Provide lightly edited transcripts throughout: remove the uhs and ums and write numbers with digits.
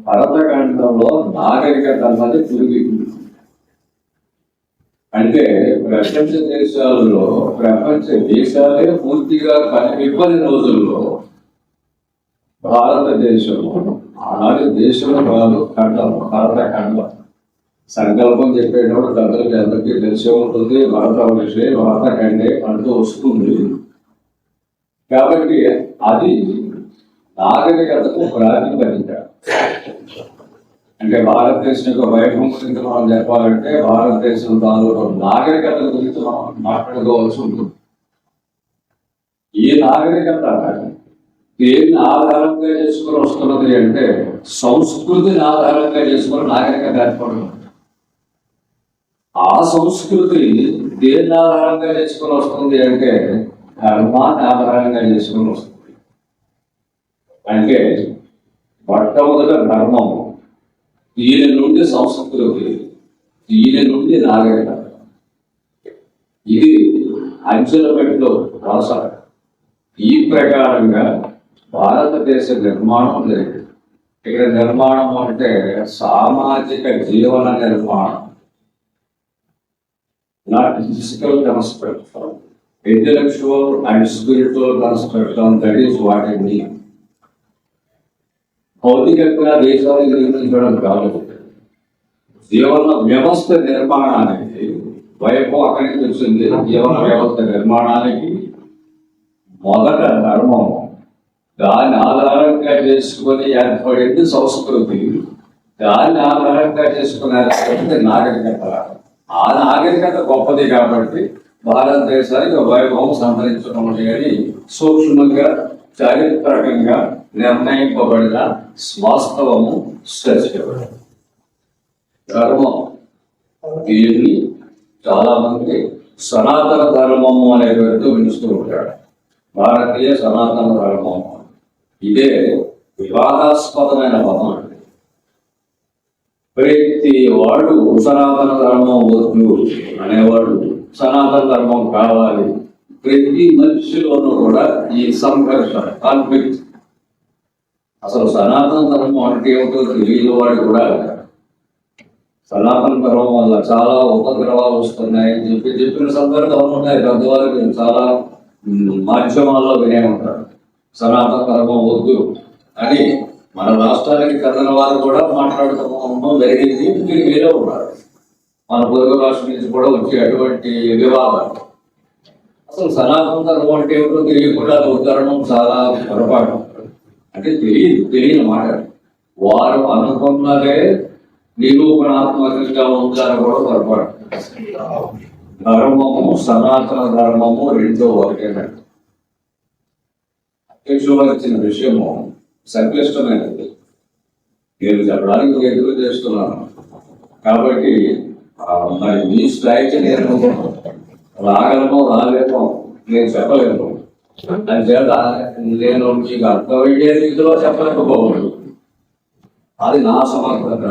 భరతఖండంలో నాగరికత అన్నది పురిగి. అంటే ప్రపంచ దేశాలే పూర్తిగా కనిపిప్పని రోజుల్లో భారతదేశం ఆనాడు దేశం కాదు, ఖండం, భారతఖండం. సంకల్పం చెప్పేటప్పుడు పెద్దలకి అందరికీ తెలిసే ఉంటుంది. భారతవర్షే భారతఖండే అంటూ వస్తుంది. కాబట్టి అది నాగరికతకు ప్రాతిపదిక. అంటే భారతదేశం యొక్క వైభవం గురించి మనం చెప్పాలంటే భారతదేశం దానిలో నాగరికత గురించి మనం మాట్లాడుకోవాల్సి ఉంటుంది. ఈ నాగరికత దేన్ని ఆధారంగా చేసుకుని వస్తున్నది అంటే సంస్కృతిని ఆధారంగా చేసుకుని నాగరికత ఏర్పడుతుంది. ఆ సంస్కృతి దేన్ని ఆధారంగా చేసుకుని వస్తుంది అంటే ధర్మాన్ని ఆధారంగా చేసుకుని వస్తుంది. అంటే మొట్టమొదట ధర్మము, దీని నుండి సంస్కృతి, దీని నుండి నాగరికత. ఇది అంచెల పెట్టిలో రాశారు. ఈ ప్రకారంగా భారతదేశ నిర్మాణం లేదు. ఇక్కడ నిర్మాణం అంటే సామాజిక జీవన నిర్మాణం, not physical construction, intellectual and spiritual construction. That is what I mean. భౌతికంగా దేశాన్ని నిర్మించడం కాదు, జీవన వ్యవస్థ నిర్మాణానికి వైపు అక్కడి నుంచి వచ్చింది. జీవన వ్యవస్థ నిర్మాణానికి మొదట ధర్మం, దాన్ని ఆధారంగా చేసుకుని ఏర్పడింది సంస్కృతి, దాన్ని ఆధారంగా చేసుకుని ఏర్పడింది నాగరికత. ఆ నాగరికత గొప్పది కాబట్టి భారతదేశానికి వైభవం సంతరించడం అని సూక్ష్మంగా చారిత్రకంగా నిర్ణయింపబడిన వాస్తవము సత్యం. ధర్మం, దీన్ని చాలా మంది సనాతన ధర్మము అనే పేరుతో పిలుస్తూ ఉంటాడు. భారతీయ సనాతన ధర్మం ఇదే వివాదాస్పదమైన పదం. అంటే ప్రతి వాడు సనాతన ధర్మం వద్దు అనేవాడు సనాతన ధర్మం కావాలి. ప్రతి మనిషిలోనూ కూడా ఈ సంఘర్షణ, కాన్ఫ్లిక్ట్. అసలు సనాతన ధర్మం అంటే ఏమిటో తెలియని వాడు కూడా సనాతన ధర్మం వల్ల చాలా ఉపద్రవాలు వస్తున్నాయని చెప్పిన సందర్భాలు ఉన్నాయి. పెద్దవారికి చాలా మాధ్యమాల్లో వినే ఉంటారు సనాతన ధర్మం వద్దు అని. మన రాష్ట్రానికి చెందిన వారు కూడా మాట్లాడుతూ జరిగింది. మీరే ఉన్నారు. మన పొరుగు రాష్ట్రం నుంచి కూడా వచ్చే అటువంటి వివాదాలు. అసలు సనాతన ధర్మం అంటే ఏమిటో తెలియకుండా ఉద్ధరణం చాలా పొరపాటు. అంటే తెలియని మాట. వారు అనుకున్నదే నిరూపణాత్మకంగా ఉందని కూడా పొరపాటు. ధర్మము, సనాతన ధర్మము రెండో ఒకటేనండి. అధ్యక్షులు ఇచ్చిన విషయము సంక్లిష్టమైనది. నేను చెప్పడానికి ఎదురు చేస్తున్నాను. కాబట్టి మరి మీ స్థాయికి నేను రాగలమో రాలేమో నేను చెప్పలేను. అంచేత నేను మీకు అర్థమయ్యే రీతిలో చెప్పలేకపోవచ్చు. అది నా సమర్థత.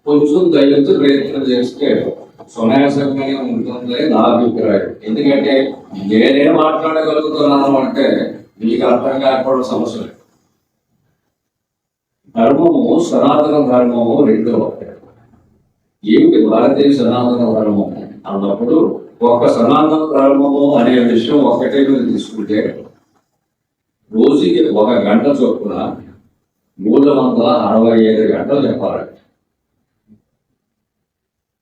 కొంచెం దయచేసి ప్రయత్నం చేస్తే సునాయాసంగా ఉంటుంది నా అభిప్రాయం. ఎందుకంటే నేనే మాట్లాడగలుగుతున్నాను అంటే మీకు అర్థం కాకపోవడం సమస్య లేదు. ధర్మము, సనాతన ధర్మము రెండో ఒకటే. ఏమిటి భారతీయ సనాతన ధర్మము అన్నప్పుడు ఒక సనాతన ధర్మము అనే విషయం ఒకటే మీరు తీసుకుంటే రోజుకి 1 గంట చొప్పున 365 గంటలు చెప్పాలి.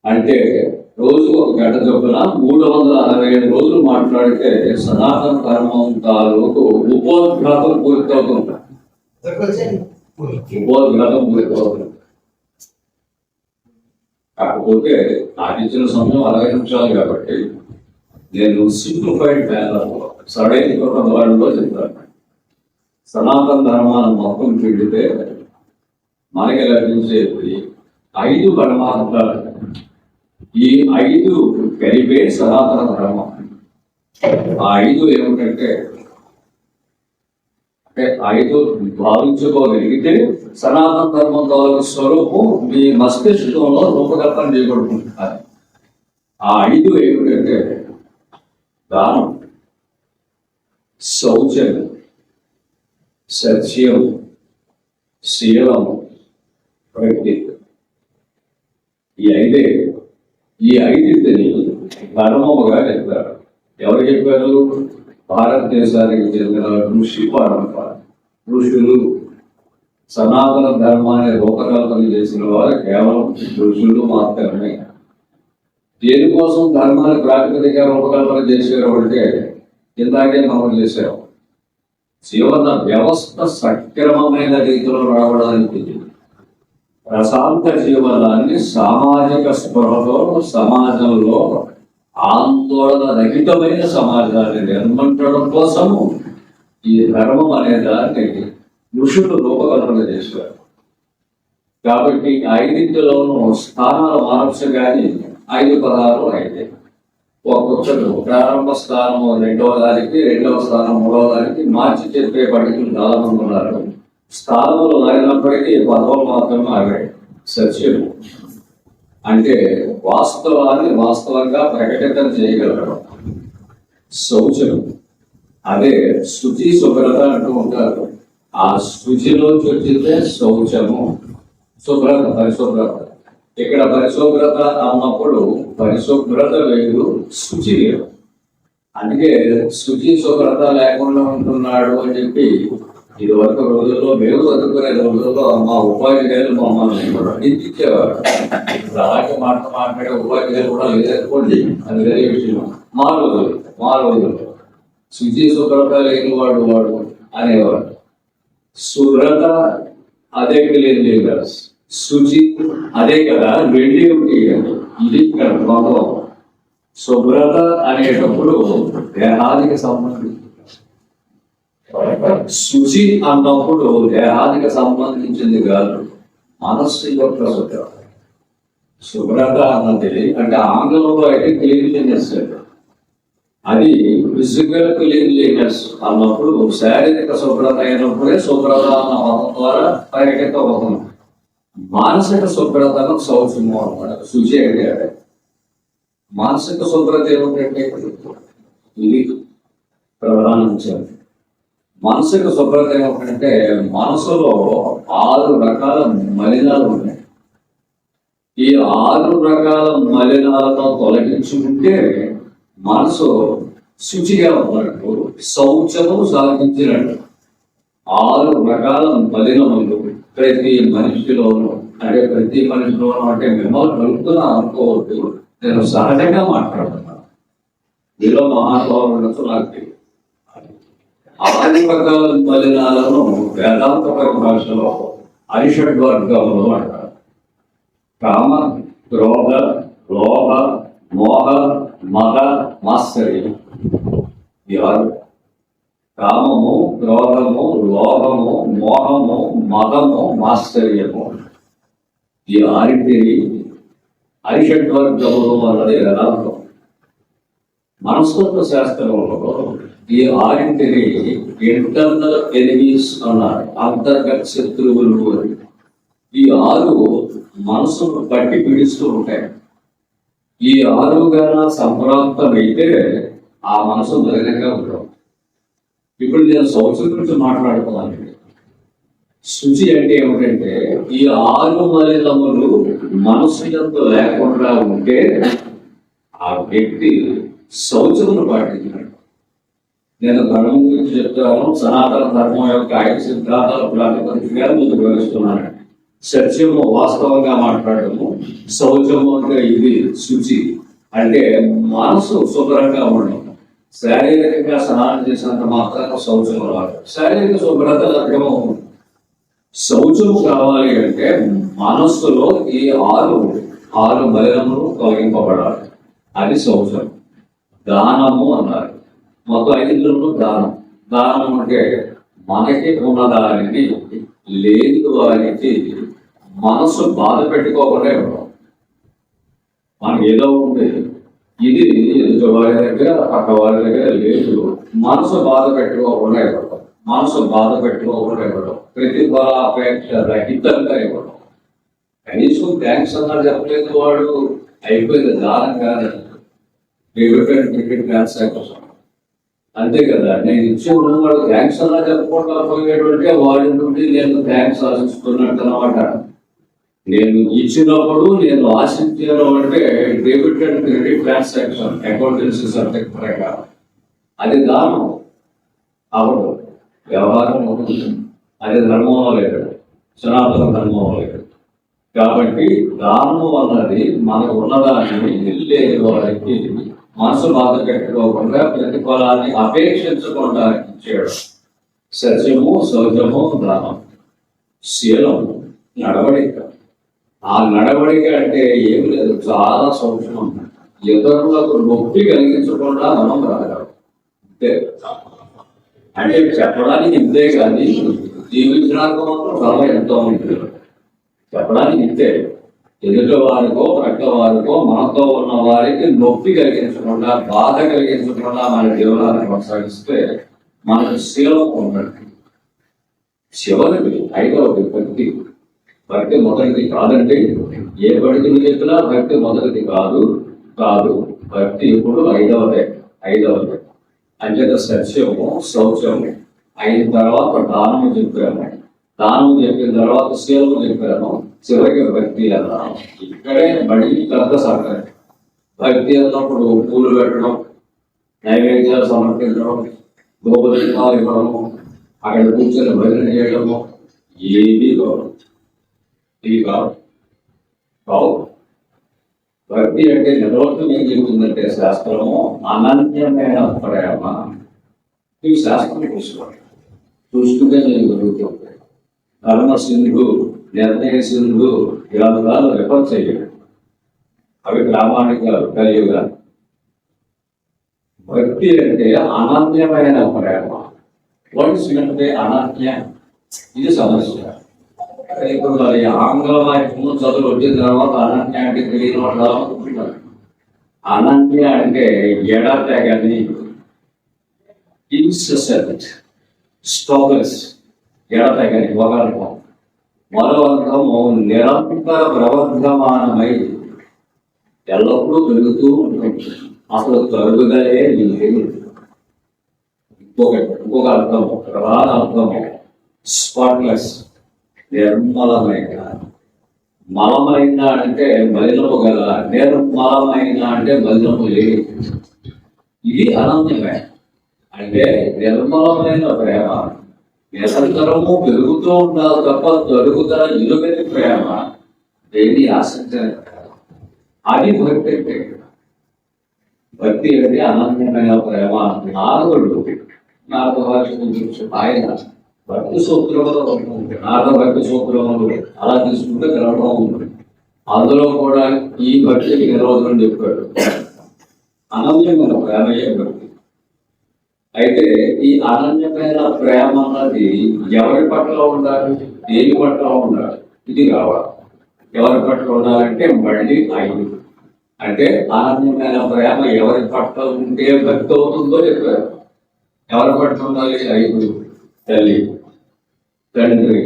అంటే రోజు 1 గంట చొప్పున 365 రోజులు మాట్లాడితే సనాతన ధర్మం తాలూకు ఉపోద్ఘాతం పూర్తవుతుంది. ఉపోద్ఘాతం పూర్తవుతుంది. కాకపోతే నాకు ఇచ్చిన సమయం 60 నిమిషాలు కాబట్టి నేను సింప్లిఫైడ్ మేనర్, సరైన ధోరణిలో చెప్తాను. సనాతన ధర్మాన్ని మొత్తం చూడితే మనకి లభించేది 5 పరమార్థాలు. ఈ 5 కలిపే సనాతన ధర్మం. ఆ 5 ఏమిటంటే 5 భావించుకోగలిగితే సనాతన ధర్మం తాలూకు స్వరూపం మీ మస్తిష్కంలో రూపకల్పన చేయబడుతుంటారు. ఆ 5 ఏమిటంటే దానం, శౌచం, సత్యం, శీలము, ఈ ఐదింటిని ధర్మముగా చెప్పారు. ఎవరు చెప్పారు? భారతదేశానికి చెందిన ఋషి పరంపర. ఋషులు సనాతన ధర్మాన్ని రూపకల్పన చేసిన వారు కేవలం ఋషులు మాత్రమే. దేనికోసం ధర్మాన్ని ప్రాతిపదిక రూపకల్పన చేశారు అంటే ఇందాకే మనం చేశాం, జీవన వ్యవస్థ సక్రమమైన రీతిలో రావడానికి, ప్రశాంత జీవనాన్ని సామాజిక స్పృహలో సమాజంలో ఆందోళన రహితమైన సమాజాన్ని నిర్మించడం కోసము ఈ ధర్మం అనే దాన్ని ఋషులు రూపకల్పన చేశారు. కాబట్టి ఐదింటిలోనూ స్థానాలు మార్చు కానీ 5 పదాలు అయితే ఒక్కొక్కరు ప్రారంభ స్థానం 2వ దానికి, 2వ స్థానం 3వ దానికి మార్చి చెప్పే పండితులు చాలా మంది ఉన్నారు. స్థానములు మారినప్పటికీ పదవులు మాత్రమే ఆగాయి. సత్యము అంటే వాస్తవాన్ని వాస్తవంగా ప్రకటితం చేయగలగడం. శౌచం అదే శుచి శుభ్రత అంటూ ఉంటారు. ఆ శుచిలోంచి వచ్చిందే శౌచము. శుభ్రత, పరిశుభ్రత. ఇక్కడ పరిశుభ్రత అన్నప్పుడు పరిశుభ్రత వేరు, శుచి వేరు. అందుకే శుచి శుభ్రత లేకుండా ఉంటున్నాడు అని చెప్పి ఇది వరకు రోజుల్లో మేము చదువుకునే రోజుల్లో మా ఉపాధ్యాయులు మమ్మల్ని ఇంటిచ్చేవారు. అలాంటి మాట్లాడే ఉపాధ్యాయులు కూడా లేదనుకోండి, అది వేరే విషయం. మా రోజుల్లో శుచి శుభ్రత లేని వాడు అనేవాడు. శుభ్రత అదే క్లీన్లీనెస్, శుచి అదే కదా, రెండే ఉంటాయి. ఇది ఇక్కడ భావం. శుభ్రత అనేటప్పుడు దేహానికి సంబంధించి, శుచి అన్నప్పుడు దేహానికి సంబంధించింది కాదు, మనస్సు యొక్క శుభ్రత. శుభ్రత అన్నది అంటే ఆంగ్లంలో అయితే క్లీన్లీనెస్, అది ఫిజికల్ క్లీన్లీనెస్ అన్నప్పుడు శారీరక శుభ్రత అయినప్పుడే శుభ్రత అన్న పదం ద్వారా పరిగెత్తబోతుంది. మానసిక శుభ్రతను శౌచము అన్నమాట. శుచి అంటే మానసిక శుభ్రత ఏమిటంటే ఇది ప్రధాన అంశం. మానసిక శుభ్రత ఏమిటంటే మనసులో 6 రకాల మలినాలు ఉన్నాయి. ఈ 6 రకాల మలినాలను తొలగించుకుంటే మనసు శుచిగా ఉన్నట్టు, శౌచము సాధించినట్టు. 6 రకాల మలినములు ప్రతి మనిషిలోనూ అంటే మిమ్మల్ని కలుపుతున్నా అనుకోవద్దు, నేను సహజంగా మాట్లాడుతున్నాను. మీలో మహానుభావులకు నాకు తెలియదు. 6 రకాల మలినాలను వేదాంత భాషలో అరిషడ్వర్గములు అంటారు. కామ, క్రోధ, లోభ, మోహ, మద, మాత్సర్యం. ఈ 6 కామము, క్రోధము, లోభము, మోహము, మదము, మాత్సర్యము. ఈ 6 అరిషడ్వర్గములు అన్నది వేదాంతం. మనస్తత్వ శాస్త్రంలో ఈ 6 ఇంటర్నల్ ఎనిమీస్ అన్నారు, అంతర్గత శత్రువులు అని. ఈ 6 మనసును పట్టి పీడిస్తూ ఉంటాయి. ఈ 6 గాన సంప్రాప్తమైతే ఆ మనసు మలినంగా ఉంటాం. ఇప్పుడు నేను శౌచం గురించి మాట్లాడుతున్నాను. శుచి అంటే ఏమిటంటే ఈ 6 మలినములు మనసు యందు లేకుండా ఉంటే ఆ వ్యక్తి శౌచమును పాటించినట్టు. నేను ధర్మం గురించి చెప్తాను. సనాతన ధర్మం యొక్క 5 సిద్ధాంతాలు ప్రాతిపదికగా ముందుకు వివరిస్తున్నాను. సత్యము వాస్తవంగా మాట్లాడము, శౌచము అంటే ఇది శుచి అంటే మనసు శుభ్రంగా ఉండడం. శారీరకంగా స్నానం చేసినంత మాత్రం శౌచము రాదు. శారీరక శుభ్రత లక్ష్యము. శౌచము కావాలి అంటే మనస్సులో ఈ 6 మలినములు తొలగింపబడాలి. అది శౌచం. దానము అన్నారు. మొత్తం 5 దానం. దానం అంటే మనకి ఉన్నదానిని లేని వారికి మనసు బాధ పెట్టుకోకుండా ఇవ్వడం. మనకి ఏదో ఉంది, ఇది ఎదుటి వారి దగ్గర పక్క వారి దగ్గర లేదు, మనసు బాధ పెట్టుకోకుండా ఇవ్వడం. మనసు బాధ పెట్టుకోకుండా ఇవ్వడం, ప్రతిఫలాపేక్ష రహితంగా ఇవ్వడం. కనీసం థ్యాంక్స్ అన్నారు చెప్పలేదు వాడు, అయిపోయింది. దానం కాదు, డెబిట్ అండ్ క్రెడిట్ ట్రాన్సాక్షన్ అంతే కదా. నేను ఇచ్చే వాడు థ్యాంక్స్ అన్నా చెప్పుకోవడం పోయేటువంటి వాడి నుండి నేను థ్యాంక్స్ ఆశిస్తున్నట్టు అనమాట. నేను ఇచ్చినప్పుడు నేను ఆశించాను అంటే debit and credit transaction accountancy subject ప్రకారం అది దానం అవదు, వ్యవహారం అవుతుంది. అది ధర్మంలో లేదు, సనాతన ధర్మంలో లేదు. కాబట్టి దానం అన్నది మనకు ఉన్నదాన్ని లేని వారికి మనసు బాధ పెట్టుకోకుండా ప్రతిఫలాన్ని అపేక్షించకుండా ఇచ్చాడు. సత్యము, శౌచము, దానం, శీలము, నడవడిక. ఆ నడవడిక అంటే ఏమి లేదు, చాలా సూక్ష్మం. ఇతరులకు నొప్పి కలిగించకుండా మనం రాగలం. అంతే. అంటే చెప్పడానికి ఇంతే కానీ జీవించడానికి మాత్రం చాలా ఎంతో ఉంటుంది. చెప్పడానికి ఇంతే. ఎదుటి వారికో ప్రక్క వారికో మనతో ఉన్న వారికి నొప్పి కలిగించకుండా, బాధ కలిగించకుండా మన జీవనాన్ని కొనసాగిస్తే మనకు శీలం ఉన్నట్టు. చివరికి ఐదవది భక్తి. భక్తి మొదటిది కాదండి. ఏ భక్తిని చెప్పినా భక్తి మొదటిది కాదు. భక్తి ఇప్పుడు ఐదవదే. అంచేత సత్యము, శౌచము అయిన తర్వాత దానము చెప్పాము. దానము చెప్పిన తర్వాత శీలము చెప్పాను. చివరికి భక్తి అన్నాను. ఇక్కడే మళ్ళీ పెద్ద సహకారం. భక్తి అన్నప్పుడు పూలు పెట్టడం, నైవేద్యాలు సమర్పించడం, గోపదీపాలు ఇవ్వడము, అక్కడ కూర్చొని భజన చేయడము ఏది కాదు. ఇది కావు. భక్తి అంటే నిర్వహణ ఏం చెబుతుందంటే శాస్త్రము అనన్యమైన ప్రేమ. ఈ శాస్త్రం చూసుకుంటే నేను జరుగుతుంది. ధర్మ సింధు, నిర్ణయ సింధు గ్రంథాలు రిఫర్ చేయడం. అవి ప్రామాణికాలు, కలియుగాలు. భక్తి అంటే అనన్యమైన ప్రేమ. వాటి అంటే అనన్య, ఇది సమస్య. ఇప్పుడు మరి ఆంగ్ల వాక్యము చదువు వచ్చిన తర్వాత అనన్య అంటే తెలియని వాళ్ళు అనుకుంటున్నారు. అనన్య అంటే ఎడతెగని, ఇన్సెసెంట్, స్టాప్లెస్, ఎడతెగని ఒక అర్థం. మరో అర్థము నిరంతర ప్రవర్ధమానమై ఎల్లప్పుడూ పెరుగుతూ ఉంటుంది. అసలు తరుగుదలే లేదు. ఇంకొక అర్థము, ప్రధాన అర్థము స్పాట్లెస్, నిర్మలమైన. మలమైన అంటే మలినము గల, నిర్మలమైన అంటే మలినము లేదు. ఇది అనంతమైన. అంటే నిర్మలమైన ప్రేమ నిరంతరము పెరుగుతూ ఉండాలి తప్ప తరుగుదల నిలువని ప్రేమ దేన్ని ఆశించాలి. అది భక్తి అంటే. భక్తి అంటే అనంతమైన ప్రేమ. నారద ఆయన భక్తి సూత్రములు ఉంటుంది. నారద భక్తి సూత్రములు అలా తీసుకుంటే గ్రంథం ఉంటుంది. అందులో కూడా ఈ భక్తికి నిరోధం చెప్పాడు. అనన్యమైన ప్రేమయే భక్తి. అయితే ఈ అనన్యమైన ప్రేమ అన్నది ఎవరి పట్ల ఉండాలి, దేని పట్ల ఉండాలి, ఇది కావాలి. ఎవరి పట్ల ఉండాలంటే మళ్ళీ 5. అంటే అనన్యమైన ప్రేమ ఎవరి పట్ల ఉంటే భక్తి అవుతుందో చెప్పారు. ఎవరి పట్ల ఉండాలి? 5. తల్లి, తండ్రి,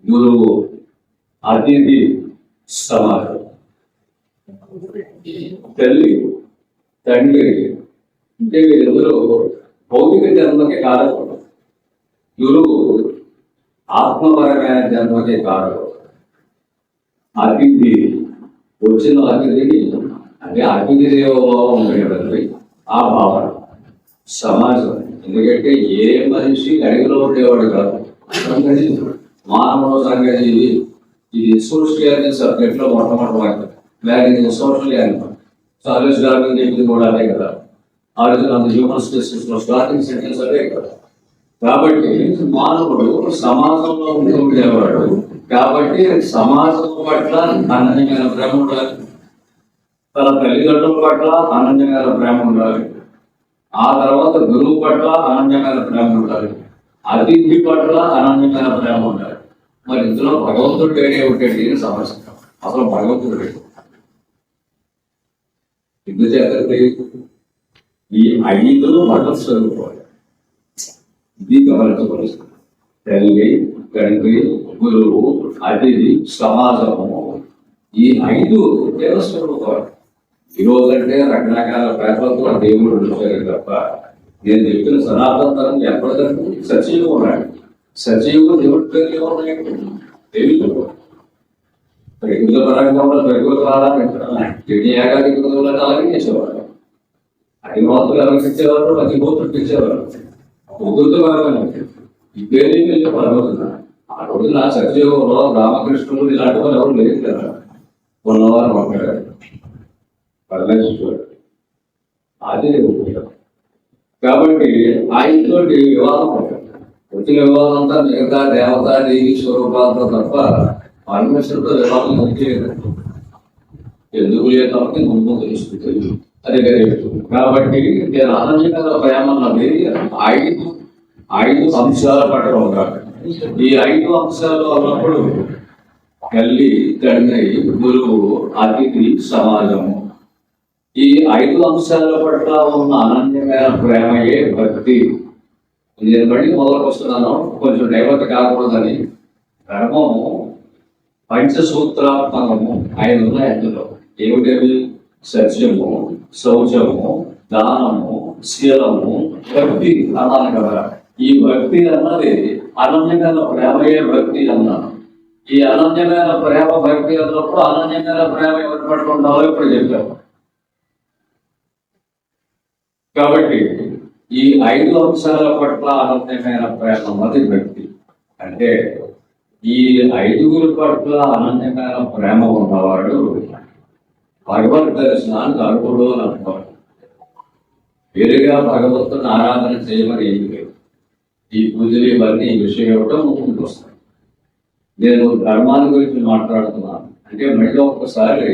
గురువు, అతిథి, సమాజం. తల్లి, తండ్రి అంటే వీళ్ళెవరూ భౌతిక జన్మకి కారకుడు. గురువు ఆత్మపరమైన జన్మకి కారకుడు. అతిథి వచ్చిన అతిథిని అంటే అతిథి దేవోభావం ఉండేది ఆ భావన. సమాజం ఎందుకంటే ఏ మనిషి అడిగిలో ఉండేవాడు కాదు. మానవ సంగతి ఇది సోషల్ సబ్జెక్ట్ లో మొట్టమొదటి వాక్యం. Social animal. చార్లెస్ డార్విన్ చెప్పింది కూడా అదే కదా. హ్యూమన్ స్పీసీస్ లో స్టార్టింగ్ సెంటెన్స్ అదే కదా. కాబట్టి మానవుడు సమాజంలో ఉండేవాడు. కాబట్టి సమాజం పట్ల అనన్యమైన ప్రేమ ఉండాలి. తన తల్లిదండ్రుల పట్ల అనన్యమైన ప్రేమ ఉండాలి. ఆ తర్వాత గురువు పట్ల అనన్యమైన ప్రేమ ఉండాలి. అతిథి పట్ల అనన్యమైన ప్రేమ ఉండాలి. మరి ఇందులో భగవంతుడు వేరే ఒకటి సమస్య. అసలు భగవంతుడు ఎందుచేత ఈ 5 భగవత్ స్వరూపాలు. ఇది గమనించబడుతుంది. తల్లి, తండ్రి, గురువు, అతిథి, సమాజము. ఈ 5 దేవస్వరూపాలు. ఈరోజంటే రకరకాల పేపర్లతో దేవుడు వచ్చారు తప్ప నేను చెప్పిన సనాతన తరం ఎప్పటికంటే సజీవుడు ఉన్నాడు. సజీవుడు దేవుడి పేరు ఉన్నాయి. దేవుడు ప్రకృతి పరంగా కూడా ప్రకృతి ఆరాధించడం ఏకాది కుటుంబాలను అలాగే చేసేవాడు. అగ్నిహోత్రులు ఎవరికి ఇచ్చేవారు, అగ్నిహోత్రులకు ఇచ్చేవారు. ప్రకృతి పరంగా ఇదేమీ పర్వతం. ఆ రోజున సత్యయుగంలో రామకృష్ణుడు ఇలాంటి వాళ్ళు ఎవరు లేదు కదా, ఉన్నవారు మాట్లాడారు పరమేశ్వరుడు. అదే కాబట్టి ఆయనతోటి వివాదం వచ్చిన వివాదం అంతా మిగతా దేవత దేవి స్వరూపాలతో తప్ప పరమేశ్వరుడితో వివాదం వచ్చేది ఎందుకు లేకపోతే ముందు తెలుస్తుంది. అది కాబట్టి నేను అనన్యమైన ప్రేమ అన్నది ఐదు అంశాల పట్ల ఉండాలి. ఈ 5 అంశాలు అన్నప్పుడు తల్లి, తండ్రి, గురువు, అతిథి, సమాజము. ఈ 5 అంశాల పట్ల ఉన్న అనన్యమైన ప్రేమయే భక్తి. నేను మళ్ళీ మొదలకు వస్తున్నాను, కొంచెం డైవర్ట్ కాకూడదని. ధర్మము పంచసూత్రాత్మకము 5 ఉన్నాయి. అందులో ఏమిటవి? సత్యము, శౌచము, దానము, శీలము, భక్తి అన్నాను కదా. ఈ భక్తి అన్నది అనన్యమైన ప్రేమయే భక్తి అన్నాను. ఈ అనన్యమైన ప్రేమ భక్తి అన్నప్పుడు అనన్యమైన ప్రేమ ఎవరు పట్టుకుంటారో ఇప్పుడు చెప్పాము. కాబట్టి ఈ 5 అంశాల పట్ల అనన్యమైన ప్రేమ అన్నది భక్తి. అంటే ఈ 5 పట్ల అనన్యమైన ప్రేమ ఉన్నవాడు భగవద్ దర్శనానికి అర్హుడు అని అనుకోవాలి. వేరుగా భగవంతుని ఆరాధన చేయమని ఏమి లేదు. ఈ పూజలు ఇవన్నీ ఈ విషయం ఏమిటో ముందుకు వస్తాయి. నేను ధర్మాల గురించి మాట్లాడుతున్నాను అంటే మళ్ళీ ఒక్కసారి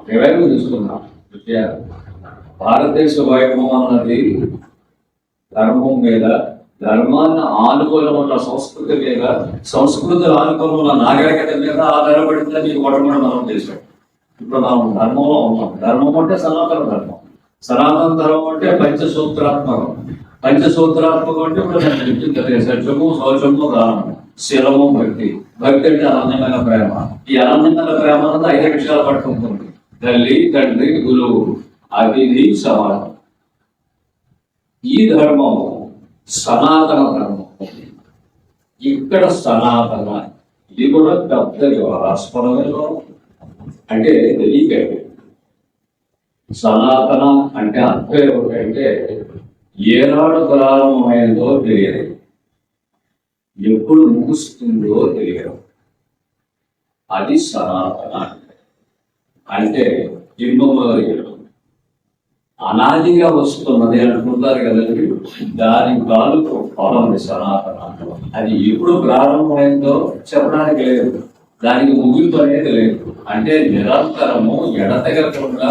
రివైవ్ తీసుకున్నాను విషయాలు. భారతదేశ వైభవం అన్నది ధర్మం మీద, ధర్మాన్ని ఆనుకూలం ఉన్న సంస్కృతి మీద, సంస్కృతి ఆనుకూలం ఉన్న నాగరికత మీద ఆధారపడిందని కూడా మనం చేశాం. ఇప్పుడు మనం ధర్మంలో ఉన్నాం. ధర్మం అంటే సనాతన ధర్మం. సనాతన ధర్మం అంటే పంచసూత్రాత్మకం. పంచసూత్రాత్మకం అంటే ఇప్పుడు నేను చెప్పింది సత్యము, శౌచము, దానము, శీలము, భక్తి. భక్తి అంటే అనన్యమైన ప్రేమ. ఈ అనన్యమైన ప్రేమ అన్నది 5 విషయాలు పట్టుకుంటుంది: తల్లి, తండ్రి, గురువు, అతిథి, సమాజం. ఈ ధర్మము సనాతన ధర్మం. ఇక్కడ సనాతన ఇది కూడా పెద్ద వివరాస్పదమైన అంటే తెలియకండి. సనాతన అంటే అర్థం ఏమిటంటే ఏనాడు ప్రారంభమైందో తెలియదు, ఎప్పుడు ముగుస్తుందో తెలియదు. అది సనాతన అంటే ఇమ్మమరియలు అనాదిగా వస్తున్నది అనుకుంటారు కదండి. దాని కాలుకు ఫలం సనాతన. అది ఎప్పుడు ప్రారంభమైందో చెప్పడానికి లేదు, దానికి ముగింపు అనేది లేదు. అంటే నిరంతరము ఎడతెగకుండా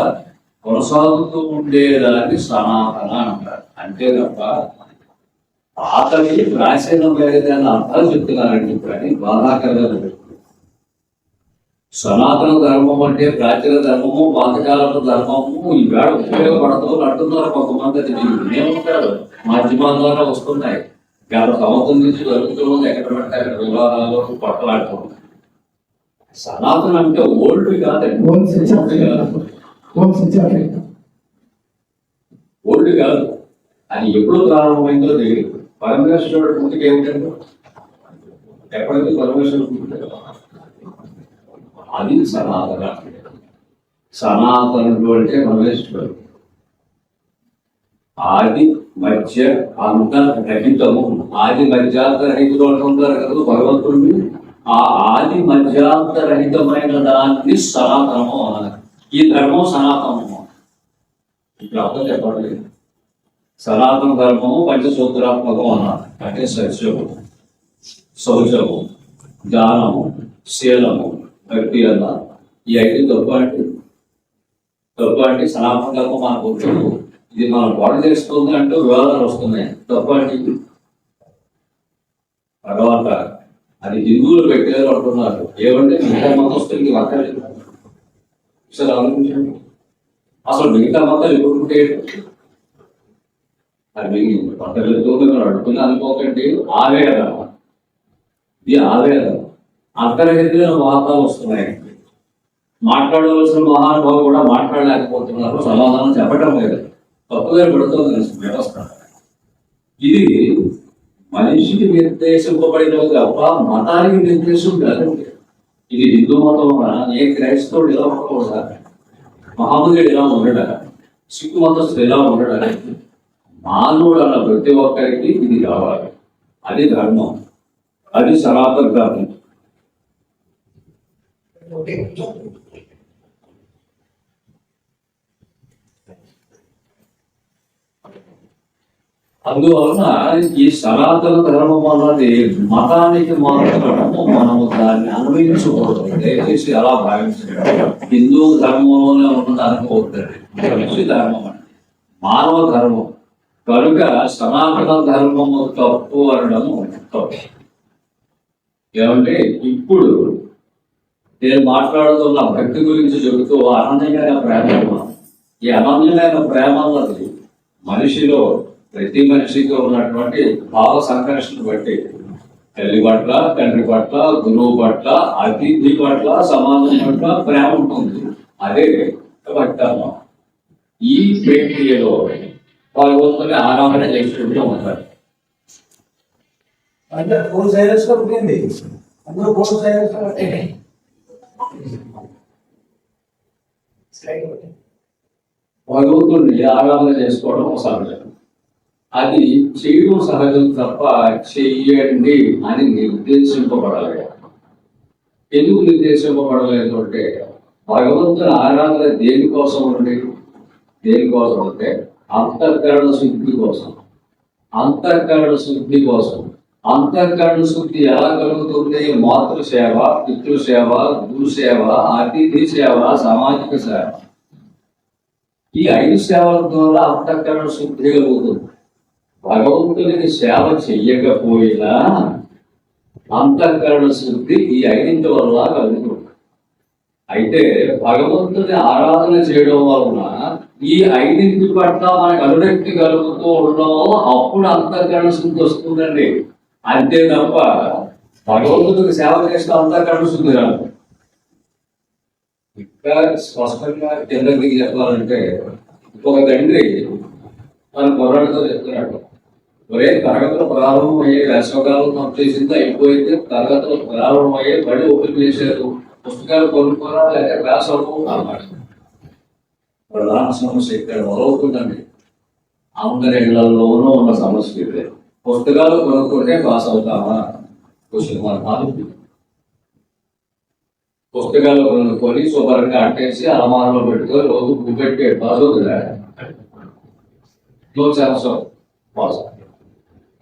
కొనసాగుతూ ఉండేదాన్ని సనాతన అంటారు. అంతే తప్ప పాతవి ప్రాచీనం లేదని అర్థాలు చెప్తున్నారండి. ఇప్పుడు అని బాధాకరమైన సనాతన ధర్మం అంటే ప్రాచీన ధర్మము, పాతకాలపు ధర్మము ఈవేళ ఉపయోగపడదు అంటున్నారు కొంతమంది. అది ఏమంటారు, మాధ్యమాల ద్వారా వస్తున్నాయి. గత సంవత్సరం నుంచి జరుగుతున్నది ఎక్కడ పడితే అక్కడ వివాదాలు పట్టలాడుతున్నాయి. సనాతన అంటే ఓల్డ్ కాదండి, ఓల్డ్ కాదు. అది ఎప్పుడు ప్రారంభమైందో తెలియదు. పరమేశ్వరుడు పుట్టిక ఏమిటంటే ఎప్పటికీ పరమేశ్వరుడు పుట్టిక. అది సనాతన. సనాతనుడు అంటే పరమేశ్వరుడు. ఆది మధ్య అంత రహితము. ఆది మధ్యాంతరహితుడు అంటున్నారు కదా భగవంతుడిని. ఆ ఆది మధ్యాంతరహితమైన దాన్ని సనాతనము అన్నారు. ఈ ధర్మం సనాతనము. ఇప్పుడు అర్థం చెప్పట్లేదు. సనాతన ధర్మము పంచసూత్రాత్మకం అన్నారు. అంటే సత్యము, శౌచము, దానము, శీలము, భక్తి అన్నారు. ఈ 5 తప్పు అంటే సనాతన ధర్మం మనకు ఇది మనం పాడు చేస్తుంది అంటూ వివాదాలు వస్తున్నాయి. తప్పు అంటే తర్వాత అది హిందువులు పెట్టారు అంటున్నారు. ఏమంటే మిగతా మతస్థులకి అక్కర్లేదు. ఒకసారి ఆలోచించండి, అసలు మిగతా మతాలు ఎప్పుడు ఉంటే అది పట్టలేదు అడుగుతున్నా అనుకోకండి. ఆవేదన, ఇది ఆవేదన. అంతర్గతంగా వార్తలు వస్తున్నాయి. మాట్లాడవలసిన మహానుభావులు కూడా మాట్లాడలేకపోతున్నారు, సమాధానం చెప్పటం లేదు. తప్పుగా పడుతుంది వ్యవస్థ. ఇది మనిషికి నిర్దేశింపబడిన తప్ప మతానికి నిర్దేశం కాదండి. ఇది హిందూ మతం ఏ క్రైస్తవుడు ఎలా ఉండకూడదా, మహమ్మదుడు ఎలా ఉండడా, సిక్కు మతస్థుడు ఎలా ఉండడా, మానవుడు అన్న ప్రతి ఒక్కరికి ఇది కావాలి. అది ధర్మం, అది సనాతన ధర్మం. అందువలన ఈ సనాతన ధర్మం అన్నది మతానికి మాత్రము మనము దాన్ని అన్వయించకూడదు. దయచేసి అలా భావించండి. హిందూ ధర్మంలోనే ఉన్నదానికి అవుతుంది ధర్మం అంటే మానవ ధర్మం కనుక సనాతన ధర్మము తప్పు అనడము తప్పు. ఏమంటే ఇప్పుడు నేను మాట్లాడుతున్న భక్తి గురించి చెబుతూ అనన్యమైన ప్రేమ, ఈ అనన్యమైన ప్రేమ అన్నది మనిషిలో ప్రతి మనిషికి ఉన్నటువంటి భావ సంఘర్షణ బట్టి తల్లి పట్ల, తండ్రి పట్ల, గురువు పట్ల, అతిథి పట్ల, సమాజం పట్ల ప్రేమ ఉంటుంది. అదే భక్తత్వం. ఈ ప్రక్రియలో భగవంతుని ఆరాధన చేసుకుంటూ ఉంటారు. భగవంతుడిని ఆరాధన చేసుకోవడం సహజం. అది చేయడం సహజం తప్ప చెయ్యండి అని నిర్దేశింపబడలేదు. ఎందుకు నిర్దేశింపబడలేదు అంటే భగవంతుని ఆరాధన దేనికోసం ఉంది? దేనికోసం అంటే అంతఃకరణ శుద్ధి కోసం. అంతఃకరణ శుద్ధి కోసం. అంతఃకరణ శుద్ధి ఎలా కలుగుతుంది? మాతృసేవ, పితృసేవ, గురుసేవ, అతిథి సేవ, సామాజిక సేవ. ఈ 5 సేవల ద్వారా అంతఃకరణ శుద్ధి కలుగుతుంది. భగవంతునికి సేవ చెయ్యకపోయినా అంతఃకరణ శుద్ధి ఈ 5 వల్ల కలుగుతుంది. అయితే భగవంతుని ఆరాధన చేయడం వలన ఈ 5 పట్ల మనకు అనురక్తి కలుగుతూ ఉండడం అప్పుడు అంతఃకరణ శుద్ధి వస్తుందండి. అంతే తప్ప భగవంతుడికి సేవ చేస్తే అంతఃకరణ శుద్ధి రాదు. ఇంకా స్పష్టంగా కిందకి చెప్పాలంటే ఒక తండ్రి తన కుర్రాడితో చెప్తున్నాడు, ఒరే తరగతులు ప్రారంభమయ్యే, వేసవకాలం వచ్చేసింది, అయిపోయింది, తరగతులు ప్రారంభమయ్యే, బడి ఓపెన్ చేశారు, పుస్తకాలు కొనుక్కోరా లేదా క్లాస్ అన్నమాట. ప్రధాన సమస్య ఇక్కడ మొదలవుతుందండి. అందరి ఇళ్లలోనూ ఉన్న సమస్య ఇదే. పుస్తకాలు కొనుక్కుంటే పాస్ అవుతామా? Question mark. పుస్తకాలు కొనుక్కొని శుభ్రంగా అట్టేసి అలమారంలో పెట్టుకొని రోజు పెట్టి పాస్ అవుతుందా? పాస్.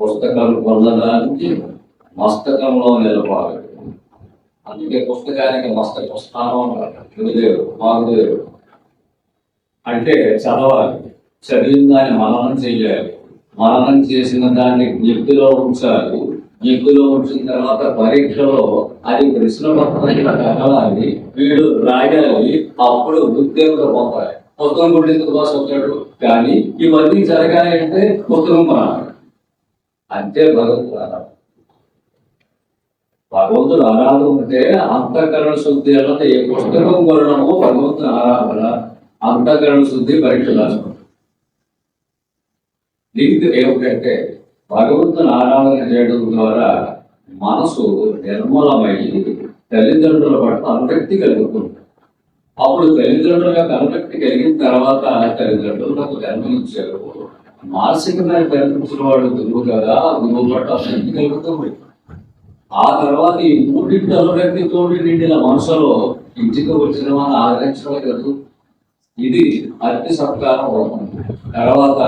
పుస్తకాలు పొందడానికి మస్తకంలో నిలబడాలి. అందుకే పుస్తకానికి మస్తక స్థానం గురుదేవుడు, మా గురుదేవుడు. అంటే చదవాలి, చదివిన దాన్ని మననం చేయాలి, మననం చేసిన దాన్ని జ్ఞప్తిలో ఉంచాలి, జ్ఞప్తిలో ఉంచిన తర్వాత పరీక్షలో అది ప్రశ్న పత్రంగా తగలాలి, వీడు రాయాలి, అప్పుడు ఉద్యోగం పొందాలి. పుస్తకం కూడా ఎందుకు పాస్ అవుతాడు? కానీ ఇవన్నీ జరగాలి అంటే పుస్తకం కొనాలి. అంతే భగవంతుడు ఆరాధన. భగవంతుడు ఆరాధన ఉంటే అంతఃకరణ శుద్ధి అన్నది ఏ పుస్తకం కొనడము భగవంతుని ఆరాధన, అంతఃకరణ శుద్ధి పరీక్ష రాసుకోవడం. దీనికి ఏమిటంటే భగవంతుని ఆరాధన చేయడం ద్వారా మనసు నిర్మలమై తల్లిదండ్రుల పట్ల అనురక్తి కలుగుతుంది. అప్పుడు తల్లిదండ్రుల యొక్క అనురక్తి కలిగిన తర్వాత తల్లిదండ్రులకు జన్మనిచ్చారు. మానసికమైన జన్మించిన వాడు గురువు కదా, గురువు పట్ల అనురక్తి కలుగుతుంది. ఆ తర్వాత ఈ 3 అనురక్తితో నిండిన మనసులో ఇంటికి వచ్చిన వాళ్ళని ఆదరించడం కలదు. ఇది అతి సత్కారం అవుతుంది. తర్వాత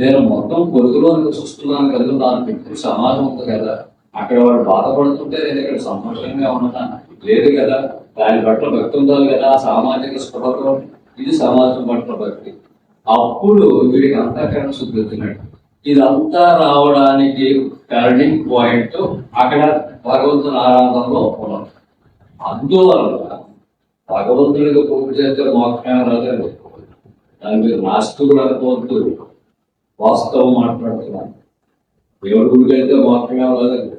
నేను మొత్తం పొరుగులో చూస్తున్నాను కదా, దాని సమాజం ఉంది కదా, అక్కడ వాడు బాధపడుతుంటే నేను ఇక్కడ సంతోషంగా ఉన్నాను లేదు కదా, దాని పట్ల భక్తి ఉండాలి కదా, సామాజిక స్పృహతో. ఇది సమాజం పట్ల భక్తి. అప్పుడు వీడికి అంతఃకరణ శుద్ధి వచ్చినట్టు. ఇదంతా రావడానికి టర్నింగ్ పాయింట్ అక్కడ భగవంతుని ఆరాధనలో ఉన్నది. అందువల్ల భగవంతుడికి పూజ చేస్తే మోక్షం రాలేదు. దాని మీరు నాస్తికుడు అనుకోవద్దు, వాస్తవం మాట్లాడుతున్నాను. దేవుడి గుడికి అయితే మోక్షం రాలేదు,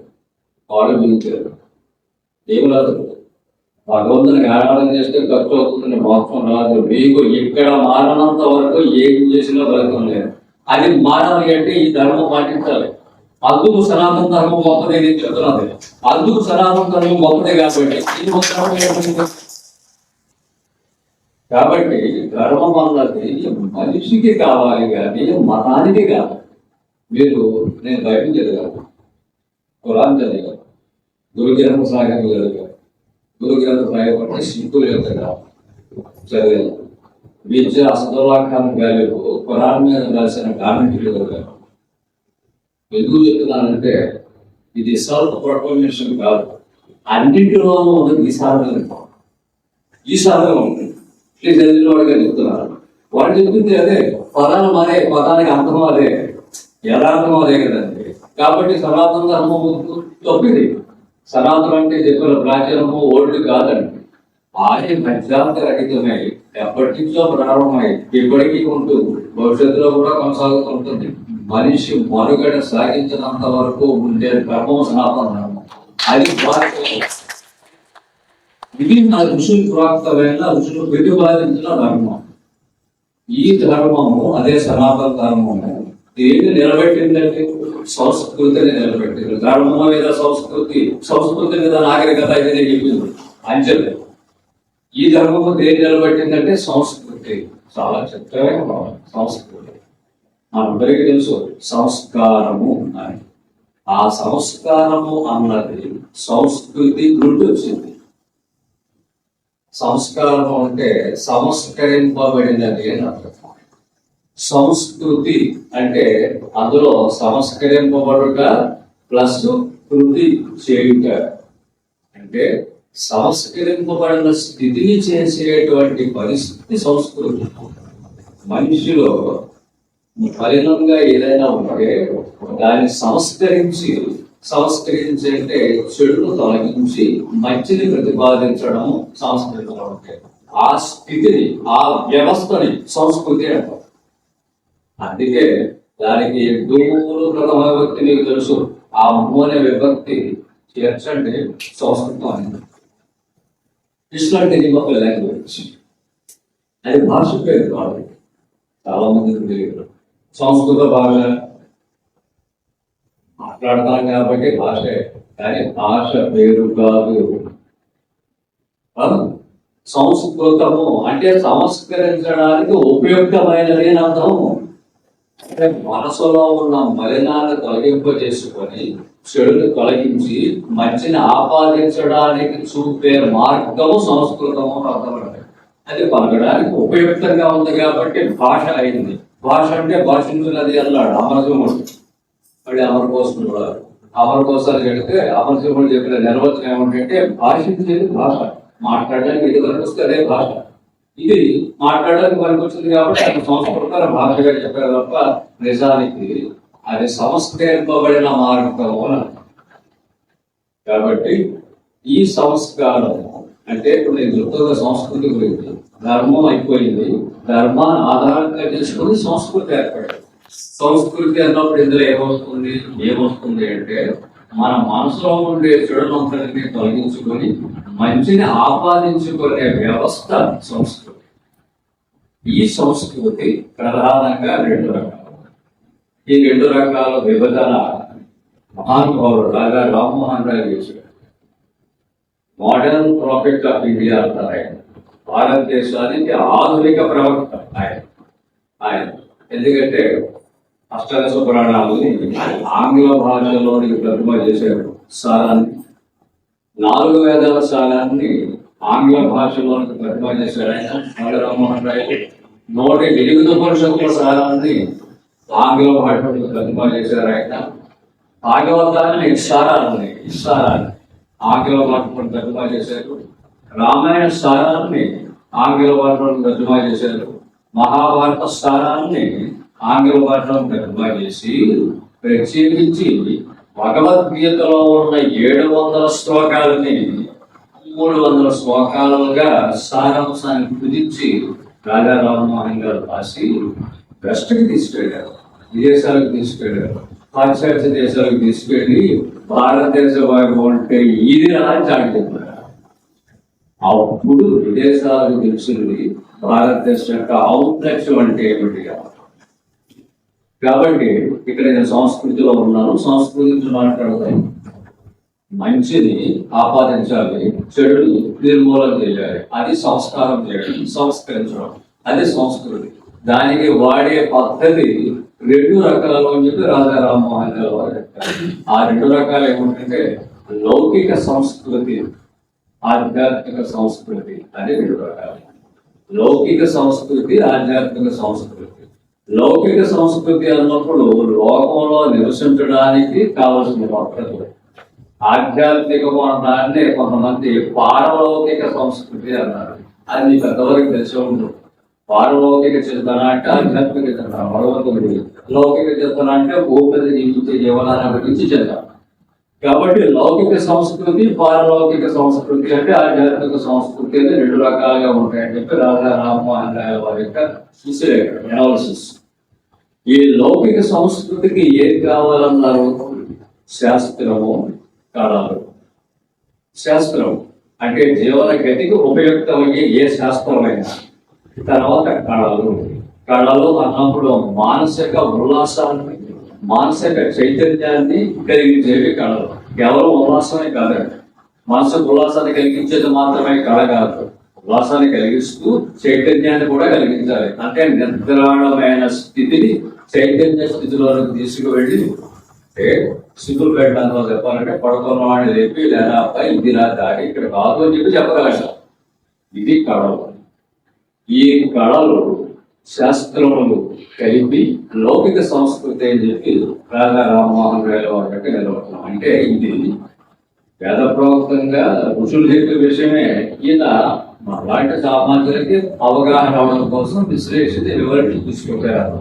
వాడు పిలిచారు ఏమి రాదు. భగవంతునికి ఆరాధన చేస్తే ఖర్చు అవుతుంది, మోక్షం రాదు. మీకు ఇక్కడ మారనంత వరకు ఏం చేసినా ఫలితం లేదు. అది మారాలి అంటే ఈ ధర్మం పాటించాలి. అందుకు సనాతన ధర్మం గొప్పది నేను చెప్తున్నది. అందుకు సనాతన ధర్మం గొప్పదే కాబట్టి ఇది ఒక ధర్మం ఏమిటి? కాబట్టి ధర్మం అన్నది మనిషికి కావాలి కానీ మతానికి కాదు. మీరు నేను బయట చదివాను, కురాన్ చదివాను, గురు గ్రంథ సాగర్ చదివాను. గురు గ్రంథ సాగర్ అంటే సింపుల్ యొక్క చదివాను. విద్య అసదుల్లా ఖాన్ గాలిబ్ ఖురాన్ మీద రాసిన కామెంట్లు చదివాను. ఎందుకు చెప్తున్నానంటే ఇది సెల్ఫ్ ప్రొక్లమేషన్ కాదు, అన్నింటిలోనూ ఉన్నది ఈసారిగా ఉంది. చదివిన వాడిగా చెప్తున్నారు. వాడు చెప్తుంది అదే, పదాలు అదే, పదానికి అర్థం అదే, యథార్థం అదే కదండి. కాబట్టి సనాతన ధర్మం తప్పిది. సనాతనం అంటే చెప్పిన ప్రాచీనము ఓల్డ్ కాదండి. ఆయన మధ్యాహ్న రహితమై ఎప్పటి నుంచో ప్రారంభమై ఇప్పటికీ ఉంటుంది, భవిష్యత్తులో కూడా కొనసాగుతుంటుంది. మనిషి మనుగడ సాగించినంత వరకు ఉండే ధర్మం సనాతన ధర్మం. అది ఇది నా ఋషులు ప్రాప్తమైన ఋషులు ప్రతిపాదించిన ధర్మం. ఈ ధర్మము అదే సనాతన ధర్మము దేన్ని నిలబెట్టిందంటే సంస్కృతిని నిలబెట్టింది. ధర్మం మీద సంస్కృతి మీద నాగరికత అయితే చెప్పింది అంచెలు. ఈ ధర్మము దేన్ని నిలబెట్టిందంటే సంస్కృతి. చాలా చక్కగా సంస్కృతి మనందరికీ తెలుసు. సంస్కారము అని, ఆ సంస్కారము అన్నది సంస్కృతి నుండి వచ్చింది. సంస్కారం అంటే సంస్కరింపబడినది అని అర్థం. సంస్కృతి అంటే అందులో సంస్కరింపబడుట ప్లస్ కృతి చేయుట, అంటే సంస్కరింపబడిన స్థితిని చేసేటువంటి పరిస్థితి సంస్కృతి. మనిషిలో ఫలితంగా ఏదైనా ఉంటే దాన్ని సంస్కరించి అంటే చెడును తొలగించి మంచిని ప్రతిపాదించడం సంస్కృతిలో ఉంటాయి. ఆ స్థితిని, ఆ వ్యవస్థని సంస్కృతి అంటారు. అందుకే దానికి డూములు ప్రథమ విభక్తి మీకు తెలుసు. ఆ ము అనే విభక్తి చేర్చండి సంస్కృతం అని. ఇట్లాంటిది ఒక లాంగ్వేజ్, అది భాష పేరు కాదు. చాలా మందికి తెలియదు. సంస్కృత భాష మాట్లాడతాం కాబట్టి భాషే, కానీ భాష పేరు కాదు. సంస్కృతము అంటే సంస్కరించడానికి ఉపయుక్తమైనది అని అర్థము. అంటే మనసులో ఉన్న మలినాన్ని తొలగింపజేసుకొని చెడుని తొలగించి మంచిని ఆపాదించడానికి చూపే మార్గము సంస్కృతము అర్థపడతాయి. అది పలకడానికి ఉపయుక్తంగా ఉంది కాబట్టి భాష అయింది. భాష అంటే భాషించున్నది అన్నాడు అమరసింహుడు. మళ్ళీ అమరకోసాలు చెడితే అమరసింహుడు చెప్పిన నిర్వచనం ఏమిటంటే భాషించేది భాష, మాట్లాడడానికి ఇది కనిపిస్తే అదే భాష. ఇది మాట్లాడడానికి పనికొచ్చింది కాబట్టి అది సంస్కృత భాషగా చెప్పారు తప్ప నిజానికి అది సంస్కరింపబడిన మార్గము. కాబట్టి ఈ సంస్కారం అంటే ఇప్పుడు నేను చెప్తున్న సంస్కృతి గురించి. ధర్మం అయిపోయింది, ధర్మాన్ని ఆధారంగా చేసుకుని సంస్కృతి ఏర్పడింది. సంస్కృతి అన్నప్పుడు ఇందులో ఏమొస్తుంది అంటే మన మనసులో ఉండే చెడునంతటిని తొలగించుకొని మంచిని ఆపాదించుకునే వ్యవస్థ సంస్కృతి. ఈ సంస్కృతి ప్రధానంగా 2 రకాలు. ఈ 2 రకాల విభజన మహానుభావుడు రాజా రామ్మోహన్ రాయ్ చేశాడు. మోడర్న్ ప్రాఫిట్ ఆఫ్ ఇండియా అంటారు ఆయన. భారతదేశానికి ఆధునిక ప్రవక్త ఆయన. ఎందుకంటే అష్టాదశ పురాణాలని ఆంగ్ల భాషలోనికి తర్జుమా చేశారు. సారాన్ని 4 వేదాల సారాన్ని ఆంగ్ల భాషలోనికి తర్జుమా చేశారు ఆయన రాజా రామ్మోహన్ రాయ్. 108 ఉపనిషత్తుల సారాన్ని ఆంగ్ల భాషలో తర్జుమా చేశారు ఆయన. భాగవతాన్ని సారాన్ని ఆంగ్ల భాషలో తర్జుమా చేశారు. రామాయణ సారాన్ని ఆంగ్ల భాషలో తర్జుమా చేశారు. మహాభారత సారాన్ని ఆంగ్ల భాషలో తర్జుమా చేసి ప్రత్యేకించి భగవద్గీతలో ఉన్న 700 శ్లోకాలని 300 శ్లోకాలుగా సారాంశాన్ని కుదించి రాజా రామ్మోహన్ గారు రాసి వెస్ట్కి తీసుకెళ్ళారు, విదేశాలకు తీసుకెళ్ళారు, పాశ్చాత్య దేశాలకు తీసుకెళ్ళి భారతదేశ భాగం అంటే ఇది రాజ్యాన్ని చెప్పారు. అప్పుడు విదేశాలకు తెలిసింది భారతదేశం యొక్క ఔన్నత్యం అంటే ఏమిటి. కాబట్టి ఇక్కడ నేను సంస్కృతిలో ఉన్నాను, సంస్కృతి గురించి మాట్లాడతాను. మంచిని ఆపాదించాలి, చెడుని నిర్మూలన చేయాలి, అది సంస్కారం చేయడం, సంస్కరించడం, అది సంస్కృతి. దానికి వాడే పద్ధతి 2 రకాలు అని చెప్పి రాజా రామ్మోహన్ రాయ్ వారు చెప్పారు. ఆ 2 రకాలు ఏమిటంటే లౌకిక సంస్కృతి, ఆధ్యాత్మిక సంస్కృతి అని 2 రకాలు. లౌకిక సంస్కృతి, ఆధ్యాత్మిక సంస్కృతి. లౌకిక సంస్కృతి అన్నప్పుడు లోకంలో నివసించడానికి కావలసిన వక్రత. ఆధ్యాత్మికమైన దాన్నే కొంతమంది పారలౌకిక సంస్కృతి అన్నారు. అది మీకు ఎంతవరకు తెలిసి ఉంటుంది. పారలౌకిక చింతన అంటే ఆధ్యాత్మిక చింతన, భగవంతుడి. లౌకిక చింతన అంటే భూమి జీవించే జీవనాన్ని గురించి చింతన. కాబట్టి లౌకిక సంస్కృతి, పారలౌకిక సంస్కృతి అంటే ఆధ్యాత్మిక సంస్కృతి అని 2 రకాలుగా ఉంటాయని చెప్పి రాజా రామ్మోహన్ రాయ్ వారి యొక్క విశ్లేషణ, అనాలిసిస్. ఈ లౌకిక సంస్కృతికి ఏం కావాలన్నారు? శాస్త్రము, కళలు. శాస్త్రం అంటే జీవన గతికి ఉపయుక్తమయ్యే ఏ శాస్త్రమైనా. తర్వాత కళలు. కళలు అన్నప్పుడు మానసిక ఉల్లాసాన్ని, మానసిక చైతన్యాన్ని కలిగించేవి కళలు. కేవలం ఉల్లాసాన్ని కాదండి, మానసిక ఉల్లాసాన్ని కలిగించేది మాత్రమే కళ కాదు. ఉల్లాసాన్ని కలిగిస్తూ చైతన్యాన్ని కూడా కలిగించాలి. అంటే నిద్రాణమైన స్థితిని చైతన్య స్థితిలోకి తీసుకువెళ్ళి, అంటే సింపుల్ పెట్టడంలో చెప్పాలంటే పడుకున్న వాడిని లేపి లేదా అబ్బాయి ఇది నా దాడి ఇక్కడ కాదు అని చెప్పి చెప్పగలగాలి. ఇది కళలు. ఈ కళలు శాస్త్రములు కలిపి లౌకిక సంస్కృతి అని చెప్పి రాజా రామ్మోహన్ రాయ్ వారికి నిలబడుతున్నాం. అంటే ఇది వేద ప్రవక్తంగా ఋషులు చెప్పే విషయమే. ఈయన అలాంటి సామాజికకి అవగాహన అవడం కోసం విశ్లేషిత వివరణ తీసుకుంటారు.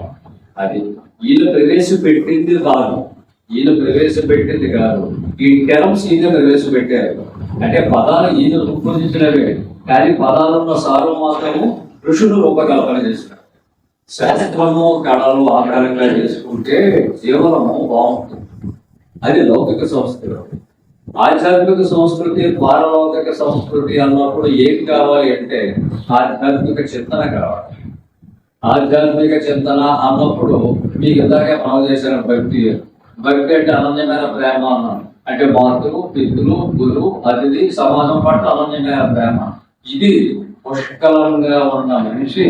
అది ఈయన ప్రవేశపెట్టింది కాదు, ఈ టర్మ్స్ ఈయన ప్రవేశపెట్టారు. అంటే పదాలు ఈయన రూపొందించినవే, కానీ పదాలున్న సారం మాత్రము ఋషులు రూపకల్పన చేసినారు. శాస్త్రము, కళలు ఆధారంగా చేసుకుంటే జీవనము బాగుంటుంది. అది లౌకిక సంస్కృతి. ఆధ్యాత్మిక సంస్కృతి, పారలౌకిక సంస్కృతి అన్నప్పుడు ఏం కావాలి అంటే ఆధ్యాత్మిక చింతన కావాలి. ఆధ్యాత్మిక చింతన అన్నప్పుడు మీకు ఇందాకే మనం చేసిన భక్తి. భక్తి అంటే అనన్యమైన ప్రేమ అన్నాను. అంటే మాతృ, పితృలు, గురువు, అతిథి, సమాజం పట్ల అనన్యమైన ప్రేమ. ఇది పుష్కలంగా ఉన్న మనిషి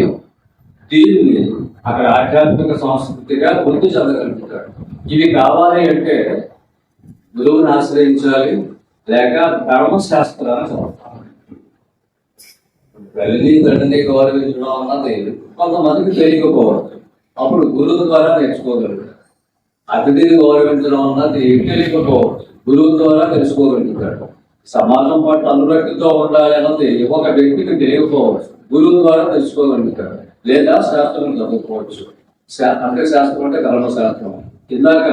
దీన్ని అక్కడ ఆధ్యాత్మిక సంస్కృతిగా గుర్తు చెందగలుగుతాడు. ఇవి కావాలి అంటే గురువుని ఆశ్రయించాలి, లేక ధర్మశాస్త్రాన్ని చదువుతాం. తల్లిని తండ్రిని గౌరవించడం అన్నది కొంతమందికి తెలియకపోవచ్చు, అప్పుడు గురువు ద్వారా నేర్చుకోగలుగుతారు. అతిథిని గౌరవించడం అన్నది తెలియకపోవచ్చు, గురువు ద్వారా తెలుసుకోగలుగుతాడు. సమాజం పట్ల అనురక్తితో ఉండాలి అన్నది ఒక వ్యక్తికి తెలియకపోవచ్చు, గురువు ద్వారా తెలుసుకోగలుగుతాడు. లేదా శాస్త్రం చదువుకోవచ్చు. అంటే శాస్త్రం అంటే ధర్మశాస్త్రం. ఇందాక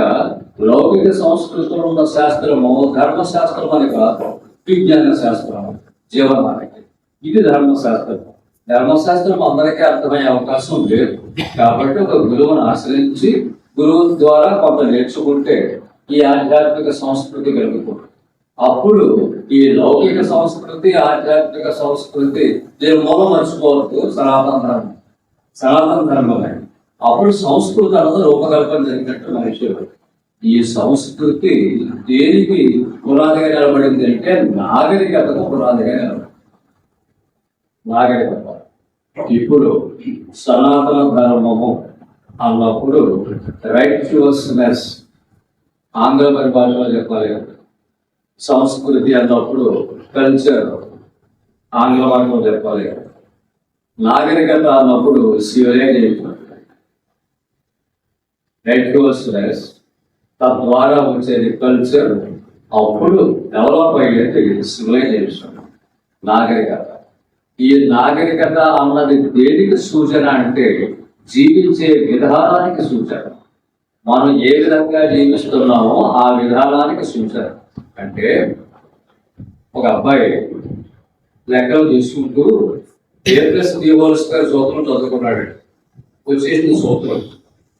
లౌకిక సంస్కృతిలో ఉన్న శాస్త్రము ధర్మశాస్త్రం అని కాదు, విజ్ఞాన శాస్త్రం జీవనానికి. ఇది ధర్మశాస్త్రం. ధర్మశాస్త్రం అందరికీ అర్థమయ్యే అవకాశం లేదు. కాబట్టి ఒక గురువును ఆశ్రయించి గురువు ద్వారా కొంత నేర్చుకుంటే ఈ ఆధ్యాత్మిక సంస్కృతి కలుగుతుంది. అప్పుడు ఈ లౌకిక సంస్కృతి, ఆధ్యాత్మిక సంస్కృతి దీని మూలం మర్చిపోవద్దు. సనాతన ధర్మమే. అప్పుడు సంస్కృతి అన్నది రూపకల్పన జరిగినట్టు మనిషి. ఈ సంస్కృతి దేనికి పునాదిగా నిలబడింది అంటే నాగరికతకు పునాదిగా నిలబడింది. నాగరికత. ఇప్పుడు సనాతన ధర్మము అన్నప్పుడు రైట్యువస్నెస్, ఆంగ్ల పరిభాషలో చెప్పాలి. సంస్కృతి అన్నప్పుడు కల్చర్, ఆంగ్ల భాషలో చెప్పాలి. నాగరికత అన్నప్పుడు సివిలైజేషన్, రైట్యువస్నెస్, తద్వారా వచ్చేది కల్చర్. అప్పుడు డెవలప్ అయ్యేది సివిలైజేషన్, నాగరికత. ఈ నాగరికత అన్నది దేనికి సూచన అంటే జీవించే విధానానికి సూచన. మనం ఏ విధంగా జీవిస్తున్నామో ఆ విధానానికి సూచన. అంటే ఒక అబ్బాయి లెక్కలు తీసుకుంటూ A+B² సూత్రం చదువుకున్నాడు. వచ్చేసింది